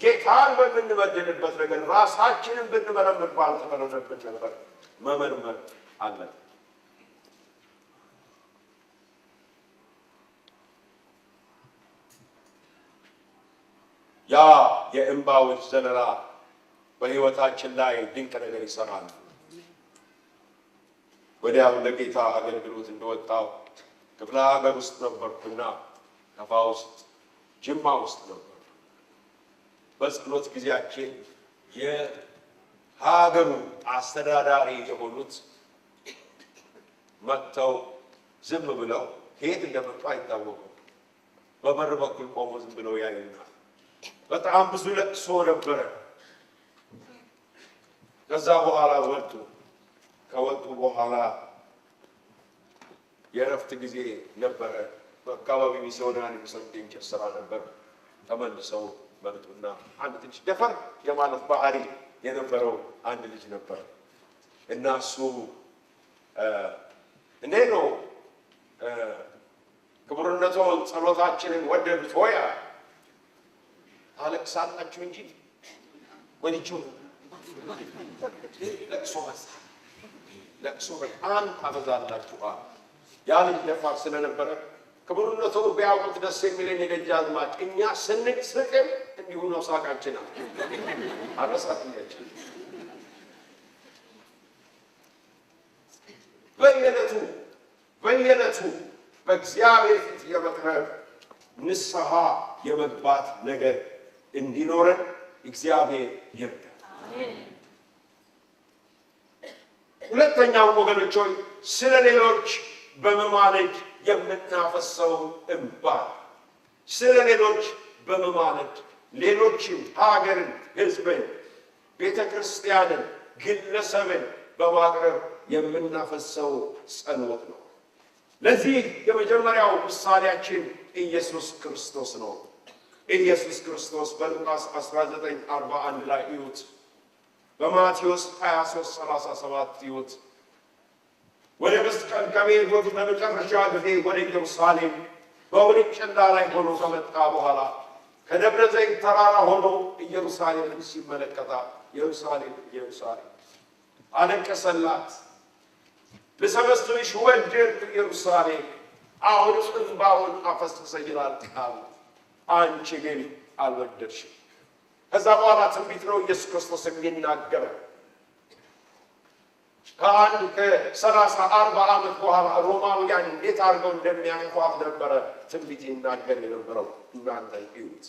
ጌታን በምንበድልበት ነገር ራሳችንን ብንመረምር ባልተፈረደብን ነበር መመርመር አለን። ያ የእንባዎች ዘለላ በሕይወታችን ላይ ድንቅ ነገር ይሰራል። ወዲያው ለጌታ አገልግሎት እንደወጣው ክፍለ ሀገር ውስጥ ነበርኩና ከፋ ውስጥ ጅማ ውስጥ ነበር። በጸሎት ጊዜያችን የሀገሩ አስተዳዳሪ የሆኑት መጥተው ዝም ብለው ከየት እንደመጡ አይታወቁም። በበር በኩል ቆሞ ዝም ብለው ያዩናል። በጣም ብዙ ለቅሶ ነበረ። ከዛ በኋላ ወጡ። ከወጡ በኋላ የእረፍት ጊዜ ነበረ። በአካባቢ ሚስዮናሪ ሰንዴንች ስራ ነበር። ተመልሰው መጡና አንድ ትንሽ ደፈር የማለት ባህሪ የነበረው አንድ ልጅ ነበር እና እሱ እንዴት ነው ክቡርነቶ ጸሎታችንን ወደዱት ሆያ ታለቅሳላችሁ እንጂ ወዲቹ ለቅሶ በጣም ታበዛላችሁ። ያ ልጅ ደፋር ስለነበረ ክቡርነቱ ቢያውቁት ደስ የሚለን የደጃዝማች እኛ ስንስቅም እንዲሁ ነው ሳቃችን አረሳትኛችን። በየዕለቱ በእግዚአብሔር ፊት የመቅረብ ንስሐ የመግባት ነገር እንዲኖረን እግዚአብሔር ይርዳል። ሁለተኛው ወገኖች ሆይ ስለ ሌሎች በመማለድ የምናፈሰው እንባ፣ ስለ ሌሎች በመማለድ ሌሎችን፣ ሀገርን፣ ሕዝብን፣ ቤተ ክርስቲያንን፣ ግለሰብን በማቅረብ የምናፈሰው ጸሎት ነው። ለዚህ የመጀመሪያው ምሳሌያችን ኢየሱስ ክርስቶስ ነው። ኢየሱስ ክርስቶስ በሉቃስ 19:41 ላይ ይዩት፣ በማቴዎስ 23:37 ይዩት። ወደ መስቀል ከመሄዱ በፊት ለመጨረሻ ጊዜ ወደ ኢየሩሳሌም በውርንጭላ ላይ ሆኖ ከመጣ በኋላ ከደብረ ዘይት ተራራ ሆኖ ኢየሩሳሌምን ሲመለከታት ኢየሩሳሌም ኢየሩሳሌም አለቀሰላት። ልሰበስብሽ ወደድኩ ኢየሩሳሌም አሁንስ እንባውን አፈሰሰ ይላል ቃሉ፣ አንቺ ግን አልወደድሽም። ከዛ በኋላ ትንቢት ነው ኢየሱስ ክርስቶስ የሚናገረው። ከአንድ ከ30-40 ዓመት በኋላ ሮማውያን እንዴት አድርገው እንደሚያንኳት ነበረ ትንቢት ይናገር የነበረው። እናንተ እዩት።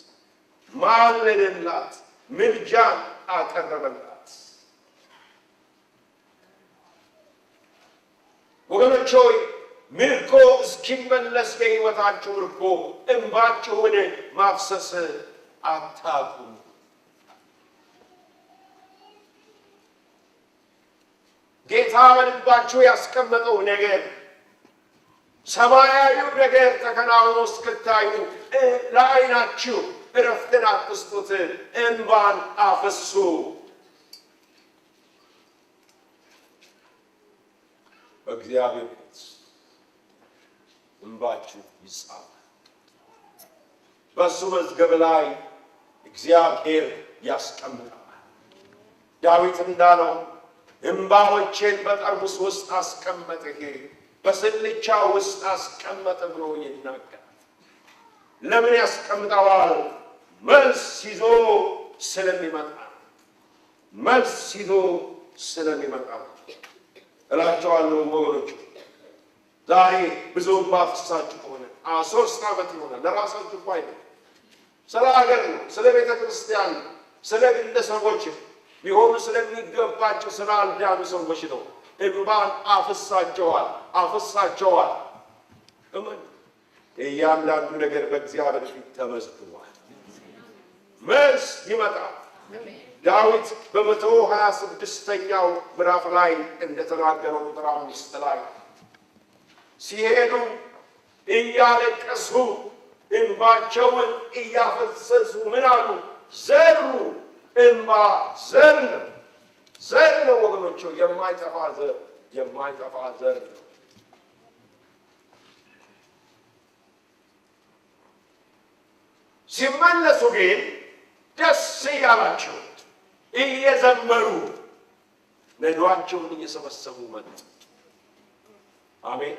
ማለደላት፣ ምልጃን አቀረበላት። ወገኖች ሆይ ምርኮ እስኪመለስ የሕይወታችሁ ምርኮ እንባችሁን ማፍሰስ አታቁሙ። ጌታ በልባችሁ ያስቀመጠው ነገር ሰማያዊው ነገር ተከናውኖ እስክታዩ ለዓይናችሁ እረፍትን አትስጡት፣ እንባን አፍሱ። በእግዚአብሔር ፊት እንባችሁ ይጻፍ። በሱ መዝገብ ላይ እግዚአብሔር ያስቀምጣል። ዳዊት እንዳለው እንባዎቼን በጠርሙስ ውስጥ አስቀመጥህ፣ በስልቻ ውስጥ አስቀመጠ ብሎ ይናገራል። ለምን ያስቀምጠዋል? መልስ ይዞ ስለሚመጣ፣ መልስ ይዞ ስለሚመጣ እላቸዋለሁ ወገኖች። ዛሬ ብዙ ባፍሳችሁ ከሆነ 3 ዓመት ይሆናል። ለራሳችሁ እኮ አይደለም፣ ስለ ሀገር ነው፣ ስለ ቤተ ክርስቲያን፣ ስለ ግለሰቦች ሊሆኑ ስለሚገባቸው ስለ አንዳንዱ ሰዎች ነው። እንባን አፍሳቸዋል። እያንዳንዱ ነገር በእግዚአብሔር ፊት ተመዝግቧል። መልስ ይመጣል። ዳዊት በ126ኛው ምዕራፍ ላይ እንደተናገረው ቁጥር 5 ላይ ሲሄዱ እያለቀሱ እንባቸውን እያፈሰሱ ምን አሉ? ዘሩ። እንባ ዘር ነው። ዘር ነው ወገኖች፣ የማይጠፋ ዘር ነው። ሲመለሱ ግን ደስ እያላቸው እየዘመሩ ነዷቸውን እየሰበሰቡ መጡ። አሜን።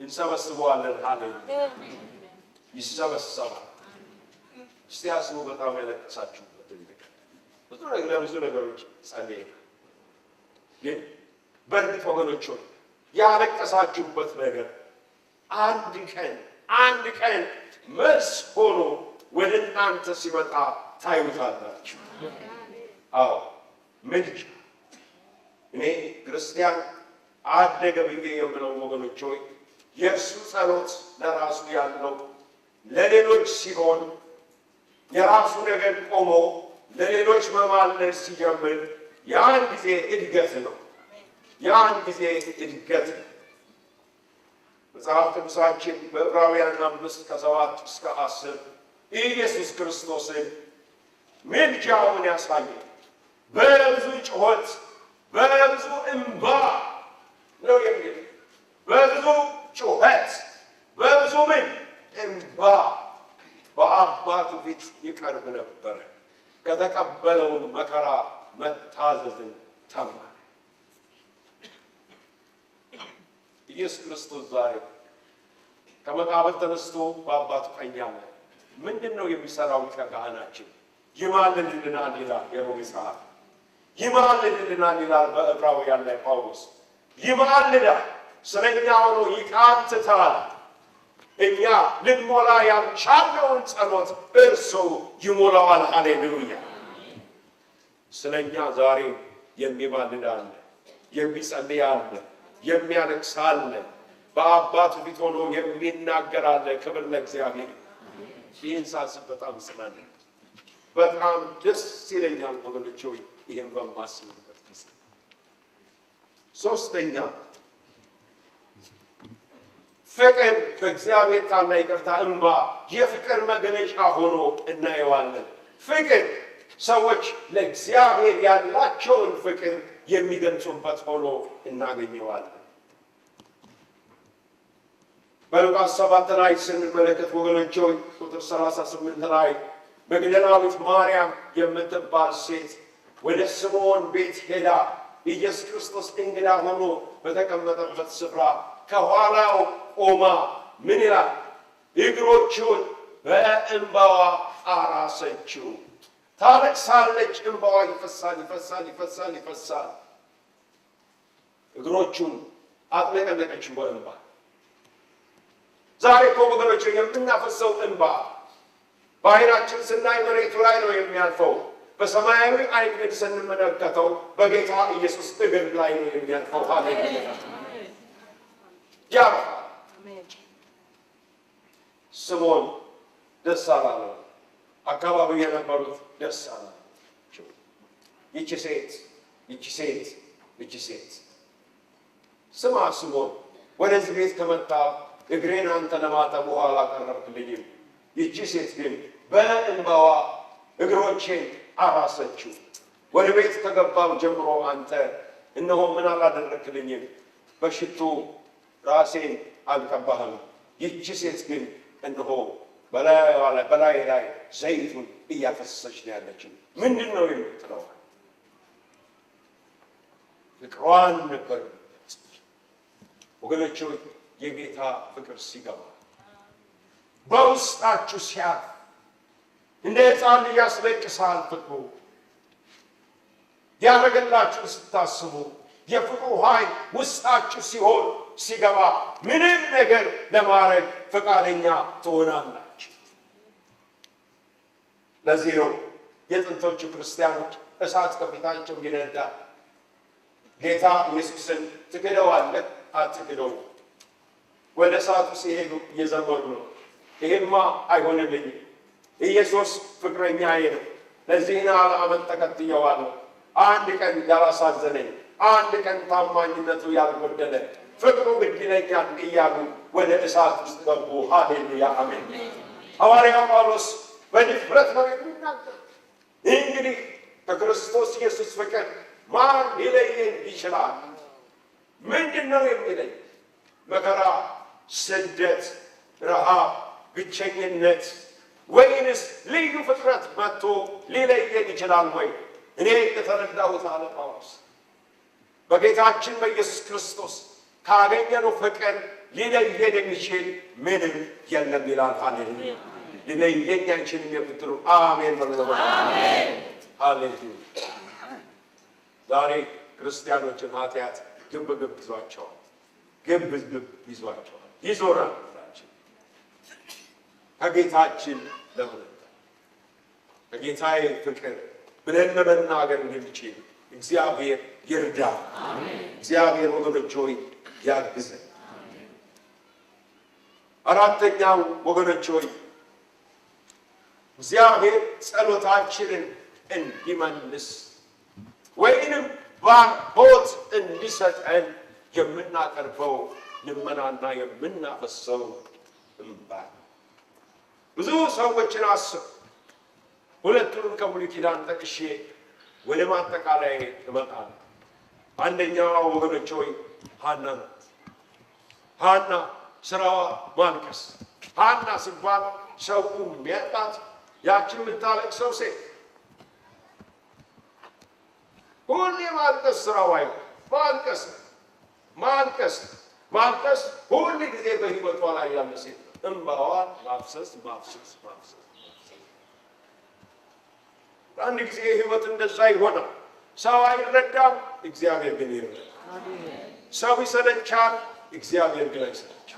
እንሰበስበዋለን። ሃሌሉያ። ይሰበሰባል። እስቲ አስቡ። በጣም ያለቀሳችሁበት ብዙ ነገሮች ጸልዬ ግን በእርግጥ ወገኖች ሆይ ያለቀሳችሁበት ነገር አንድ ቀን መልስ ሆኖ ወደ እናንተ ሲመጣ ታዩታላችሁ። አዎ ምልጃ። እኔ ክርስቲያን አደገ ብዬ የምለው ወገኖች ሆይ የእርሱ ጸሎት ለራሱ ያለው ለሌሎች ሲሆን የራሱ ነገር ቆሞ ለሌሎች መማለድ ሲጀምር ያን ጊዜ እድገት ነው። መጽሐፍ ቅዱሳችን በዕብራውያን 5:7-10 ኢየሱስ ክርስቶስን ምልጃውን ያሳየ በብዙ ጩኸት በብዙ እንባ ነው የሚል። በብዙ ጩኸት በብዙ እንባ በአባቱ ፊት ይቀርብ ነበረ። ከተቀበለውን መከራ መታዘዝን ተማረ። ኢየሱስ ክርስቶስ ዛሬ ከመቃብር ተነስቶ በአባቱ ቀኝ አለ። ምንድን ነው የሚሰራው? ካህናችን ይማልድልናል ይላል የሮሜ ጸሐፊ። ይማልድልናል ይላል በዕብራውያን ላይ ጳውሎስ። ይማልዳል፣ ስለኛ ሆኖ ይቃትታል። እኛ ልንሞላ ያልቻልነውን ጸሎት እርሱ ይሞላዋል። ሃሌሉያ። ስለኛ ዛሬ የሚማልድ አለ፣ የሚጸልይ አለ፣ የሚያለቅስ አለ፣ በአባቱ ፊት ሆኖ የሚናገር አለ። ክብር ለእግዚአብሔር። ይህን ሳስብ በጣም እጽናለሁ፣ በጣም ደስ ይለኛል ወገኖቼ። ይህን በማስብበት ጊዜ ሶስተኛ ፍቅር በእግዚአብሔር ቃልና ይቅርታ እንባ የፍቅር መገለጫ ሆኖ እናየዋለን። ፍቅር ሰዎች ለእግዚአብሔር ያላቸውን ፍቅር የሚገልጹበት ሆኖ እናገኘዋለን። በሉቃስ 7 ላይ ስንመለከት ወገኖቼ ቁጥር 38 ላይ መግደላዊት ማርያም የምትባል ሴት ወደ ስምዖን ቤት ሄዳ ኢየሱስ ክርስቶስ እንግዳ ሆኖ በተቀመጠበት ስፍራ ከኋላው ቆማ ምን ይላል? እግሮቹን በእንባዋ አራሰችው። ታለቅሳለች፣ እንባዋ ይፈሳል። እግሮቹን አጥለቀለቀችው በእንባ። ዛሬ እኮ ወገኖች የምናፈሰው እንባ በዓይናችን ስናይ መሬቱ ላይ ነው የሚያልፈው። በሰማያዊ ዓይን ግን ስንመለከተው በጌታ ኢየሱስ እግር ላይ ነው የሚያልፈው። ሃሌሉያ። ስምዖን ደስ አላለው፣ አካባቢው የነበሩት ደስ አላቸው። ይቺ ሴት ስማ ስምዖን፣ ወደዚህ ቤት ከመጣ እግሬን አንተ ለማጠብ ውሃ አላቀረብክልኝም። ይቺ ሴት ግን በእንባዋ እግሮቼን አራሰችው። ወደ ቤት ከገባው ጀምሮ አንተ እነሆ ምን አላደረክልኝም? በሽቱ ራሴን አልቀባህም። ይቺ ሴት ግን እነሆ በላይ ላይ ዘይቱን እያፈሰሰች ነው ያለችው። ምንድን ነው የምትለው? ፍቅሯን ነበር። ወገኖች የጌታ ፍቅር ሲገባ በውስጣችሁ ሲያርፍ እንደ ሕፃን ልጅ ያስለቅሳል። ፍቅሩ ያደረገላችሁ ስታስቡ የፍቅሩ ኃይል ውስጣችሁ ሲሆን ሲገባ ምንም ነገር ለማድረግ ፈቃደኛ ትሆናላችሁ። ለዚህ ነው የጥንቶቹ ክርስቲያኖች እሳት ከፊታቸው ይነዳል። ጌታ ኢየሱስን ትክደዋለህ አትክደው? ወደ እሳቱ ሲሄዱ እየዘመሩ ነው። ይሄማ አይሆንልኝም፣ ኢየሱስ ፍቅረኛዬ ነው፣ ለዚህን ዓመት ተከትየዋለሁ፣ አንድ ቀን ያላሳዘነኝ፣ አንድ ቀን ታማኝነቱ ያልጎደለ ፍቅሩ ግድ ይለኛል እያሉ ወደ እሳት ውስጥ ገቡ። ሃሌሉያ አሜን። ሐዋርያው ጳውሎስ በድፍረት ነው የሚናገር። እንግዲህ ከክርስቶስ ኢየሱስ ፍቅር ማን ሊለየን ይችላል? ምንድን ነው የሚለይ? መከራ፣ ስደት፣ ረሃብ፣ ብቸኝነት ወይንስ ልዩ ፍጥረት መጥቶ ሊለየን ይችላል ወይ? እኔ የተረዳሁት አለ ጳውሎስ በጌታችን በኢየሱስ ክርስቶስ ካገኘነው ፍቅር ሊለየን የሚችል ምንም የለም ይላል። ሃሌሉያ። ሊለየን አይችልም የምትሉ አሜን በሉ። አሜን ሃሌሉያ። ዛሬ ክርስቲያኖችን ኃጢአት ግብ ይዟቸዋል። ግብ ይዟቸዋል። ይዞራል። ከጌታችን ለምን ከጌታዬ ፍቅር ብለን ለመናገር እንድንችል እግዚአብሔር ይርዳ። እግዚአብሔር ወገኖች ሆይ ያግዘን። አራተኛው ወገኖች ሆይ እግዚአብሔር ጸሎታችንን እንዲመልስ ወይንም ባርኮት እንዲሰጠን የምናቀርበው ልመናና የምናፈሰው እንባ። ብዙ ሰዎችን አስብ። ሁለቱንም ከብሉይ ኪዳን ጠቅሼ ወደ ማጠቃላይ እመጣለሁ። አንደኛዋ ወገኖች ሆይ ሐና ናት። ሐና ስራዋ ማልቀስ። ሐና ሲባል ሰው የሚያጣት ያችን የምታለቅሰው ሴት ሁሌ ማልቀስ ስራዋ አይሆን። ማልቀስ ሁል ጊዜ በህይወቷ ላይ ያለ ሴት እንባዋን ማፍሰስ። አንድ ጊዜ ህይወት እንደዛ ይሆናል። ሰው አይረዳም፣ እግዚአብሔር ግን ይረዳል። ሰው ይሰለቻል፣ እግዚአብሔር ግን አይሰለችም።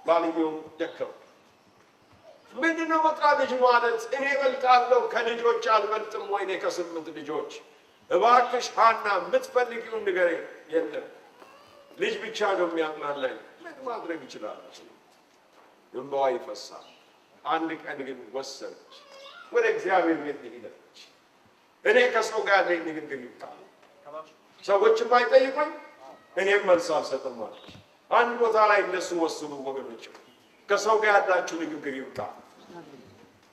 ባልየው ደከመው። ምንድነው በቃ ልጅ ማለት እኔ እበልጣለሁ ከልጆች አልበልጥም ወይ? እኔ ከ8 ልጆች እባክሽ ሐና የምትፈልጊውን ንገረኝ። የለም ልጅ ብቻ ነው የሚያጽናናኝ። ምን ማድረግ ይችላል? እንባዋ ይፈሳል። አንድ ቀን ግን ወሰነች፣ ወደ እግዚአብሔር ቤት ሄደች። እኔ ከሰው ጋር ያለኝ ንግግር ይብቃል፣ ሰዎችም አይጠይቁኝ፣ እኔም መልስ አልሰጥም አለች። አንድ ቦታ ላይ እነሱ ወስኑ ወገኖች፣ ከሰው ጋር ያላችሁ ንግግር ይብቃል።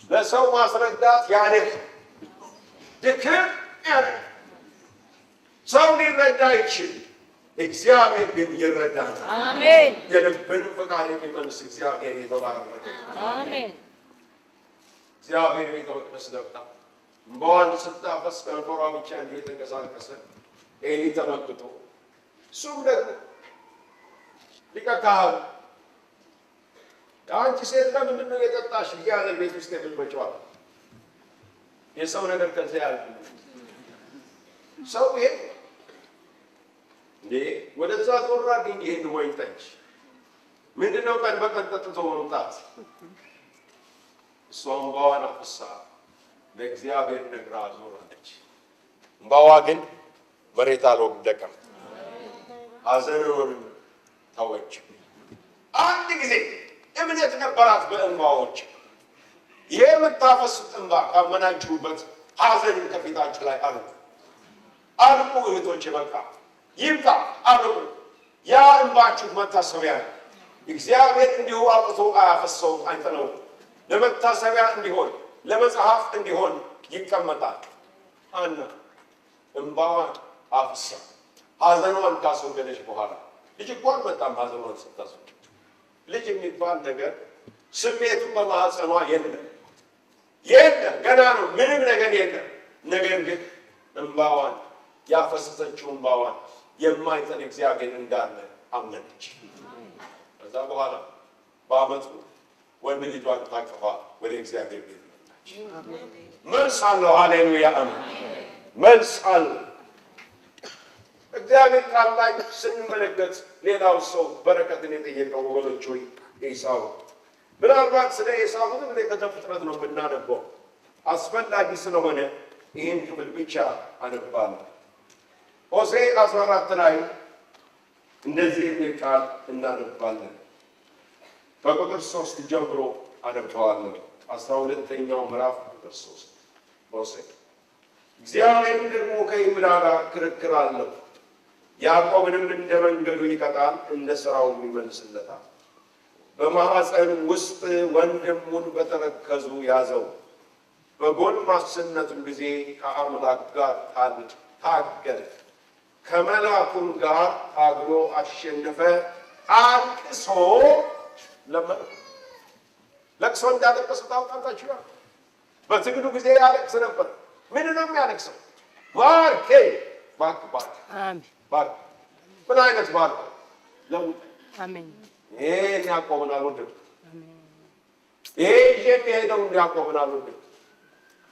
ለሰው ማስረዳት ያለ ድክም ያለ ሰው ሊረዳ ይችል፣ እግዚአብሔር ግን ይረዳል። አሜን። የልብን ፈቃድ የሚመልስ እግዚአብሔር የተባረከ አሜን። እግዚአብሔር ቤተ መቅደስ ገብታ እንባዋን ስታፈስ ከንፈሯ ብቻ እየተንቀሳቀሰ ኤሊ ተመልክቶ እሱም ደግሞ ሊቀ ካህኑ አንቺ ሴት ለምንድን ነው የጠጣሽ? እግዚአብሔር ቤት ውስጥ የምትመጪዋል። የሰው ነገር ከዚያ ያለ ሰው ይሄ እንዴ ወደዛ ዞራ ግን ይሄን ወይን ጠጅ ምንድነው ቀን በቀን ጠጥቶ መምጣት? እሷም እንባዋን አፍሳ ለእግዚአብሔር ነግራ ዞራለች። እንባዋ ግን መሬት አልወደቀም፣ ሐዘኑን ተወች። አንድ ጊዜ እምነት ነበራት በእንባዎች። ይሄ የምታፈሱት እንባ ካመናችሁበት ሐዘንን ከፊታችሁ ላይ አርቁ እህቶች፣ በቃ ይብቃ፣ አርቁ። ያ እንባችሁ መታሰቢያ ነው። እግዚአብሔር እንዲሁ አውጥቶ አያፈሰውም፣ አይጥለውም። ለመታሰቢያ እንዲሆን ለመጽሐፍ እንዲሆን ይቀመጣል። ሐና እንባዋን አፍሳ ሐዘኗን ካስወገደች በኋላ ልጅ እኮ አልመጣም። ሐዘኗን ስታስወገድ ልጅ የሚባል ነገር ስሜቱ በማህፀኗ የለም፣ ገና ነው፣ ምንም ነገር የለም። ነገር ግን እንባዋን ያፈሰሰችው እንባዋን የማይጠል እግዚአብሔር እንዳለ አመነች። ከዛ በኋላ በአመቱ ወንድ ልጇን ታቅፋ ወደ እግዚአብሔር ቤት መጣች። መልስ አለው። ሃሌሉያ አሜን። መልስ አለው። እግዚአብሔር ቃል ላይ ስንመለከት ሌላው ሰው በረከትን የጠየቀው ወገኖች ሆይ ኤሳው። ምናልባት ስለ ኤሳው ምንም ከዘፍጥረት ነው የምናነበው። አስፈላጊ ስለሆነ ይህን ክፍል ብቻ አነባለሁ። ሆሴዕ 14 ላይ እንደዚህ የሚል ቃል እናነባለን። ከቁጥር 3 ጀምሮ አነባዋለሁ። 12ኛው ምዕራፍ ቁጥር 3 ሆሴዕ። እግዚአብሔር ደግሞ ከይሁዳ ጋር ክርክር አለው፣ ያዕቆብንም እንደ መንገዱ ይቀጣል፣ እንደ ሥራውም ይመልስለታል። በማኅፀን ውስጥ ወንድሙን በተረከዙ ያዘው፣ በጎልማስነቱ ጊዜ ከአምላክ ጋር ታገለ፣ ከመልአኩም ጋር ታግሎ አሸነፈ፣ አልቅሶ ለመነ። ለቅሶ እንዳለቀሱ ታውቃላችሁ። በትግሉ ጊዜ ያለቅስ ነበር። ምን ነው የሚያለቅሰው? ባርኬ ባርክ ባርክ ባርክ። ምን አይነት ባርክ? ለውጥ። አሜን። ይሄን ያዕቆብን አልወደድም። ይሄ የሚሄደውን ያዕቆብን አልወደድም።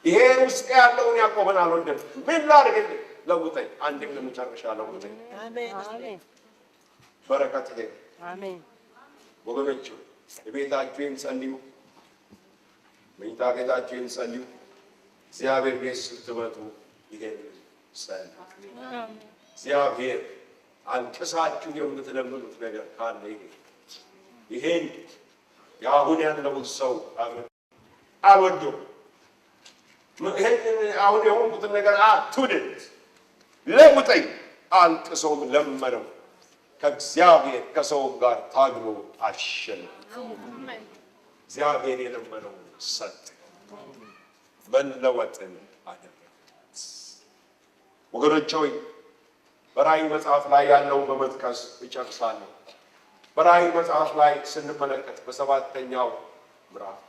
ይሄ ውስጥ ያለውን ያዕቆብን አልወደድም። ምን ላድርግልህ? ለውጠኝ። አንድም ለመጨረሻ ለውጠኝ። አሜን። በረከት ይሄ። አሜን። ወገኖች ቤታችሁን ጸልዩ፣ መኝታ ቤታችሁን ጸልዩ። እግዚአብሔር ቤት ስትመጡ ይሄን ጸልዩ። እግዚአብሔር አንቅሳችሁ የምትለምኑት ነገር ካለ ይሄን የአሁን ያለውን ሰው አልወደውም። አሁን የሆንኩትን ነገር አትውደድ፣ ለውጠኝ። አልቅሶም ለመነው፣ ከእግዚአብሔር ከሰውም ጋር ታግሎ አሸነፈ። እግዚአብሔር የለመነው ሰጠ፣ መለወጥን አደረገ። ወገኖች ሆይ በራእይ መጽሐፍ ላይ ያለው በመጥቀስ እጨርሳለሁ። በራእይ መጽሐፍ ላይ ስንመለከት በሰባተኛው ምዕራፍ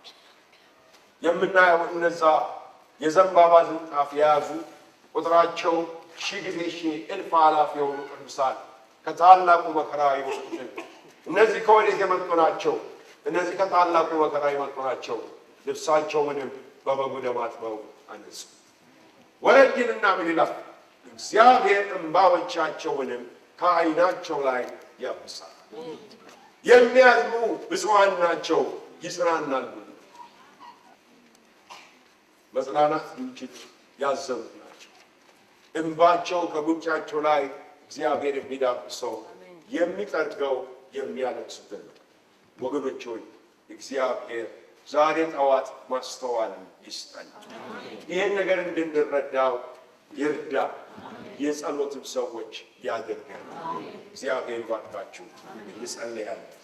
የምናየው እነዛ የዘንባባ ዝንጣፍ የያዙ ቁጥራቸው 1000 ጊዜ 1000 እልፍ አላፍ የሆኑ ቅዱሳን ከታላቁ መከራ የወጡትን እነዚህ ከወዴት የመጡ ናቸው? እነዚህ ከታላቁ መከራ የመጡ ናቸው። ልብሳቸውንም በበጉ ደም አጥበው አነጹ። ወረድ ይልና ምን ይላል? እግዚአብሔር እንባዎቻቸውንም ከዓይናቸው ላይ ያብሳል። የሚያዝኑ ብፁዓን ናቸው ይጽናናሉ። መጽናናት የሚችሉ ያዘኑት ናቸው። እንባቸው ከጉንጫቸው ላይ እግዚአብሔር የሚዳብሰው የሚጠርገው የሚያለቅሱትን ነው። ወገኖች ሆይ እግዚአብሔር ዛሬ ጠዋት ማስተዋልን ይስጠን። ይህን ነገር እንድንረዳው ይርዳ። የጸሎትም ሰዎች ያደርጋል። እግዚአብሔር ይባርካችሁ። እንጸልያለን።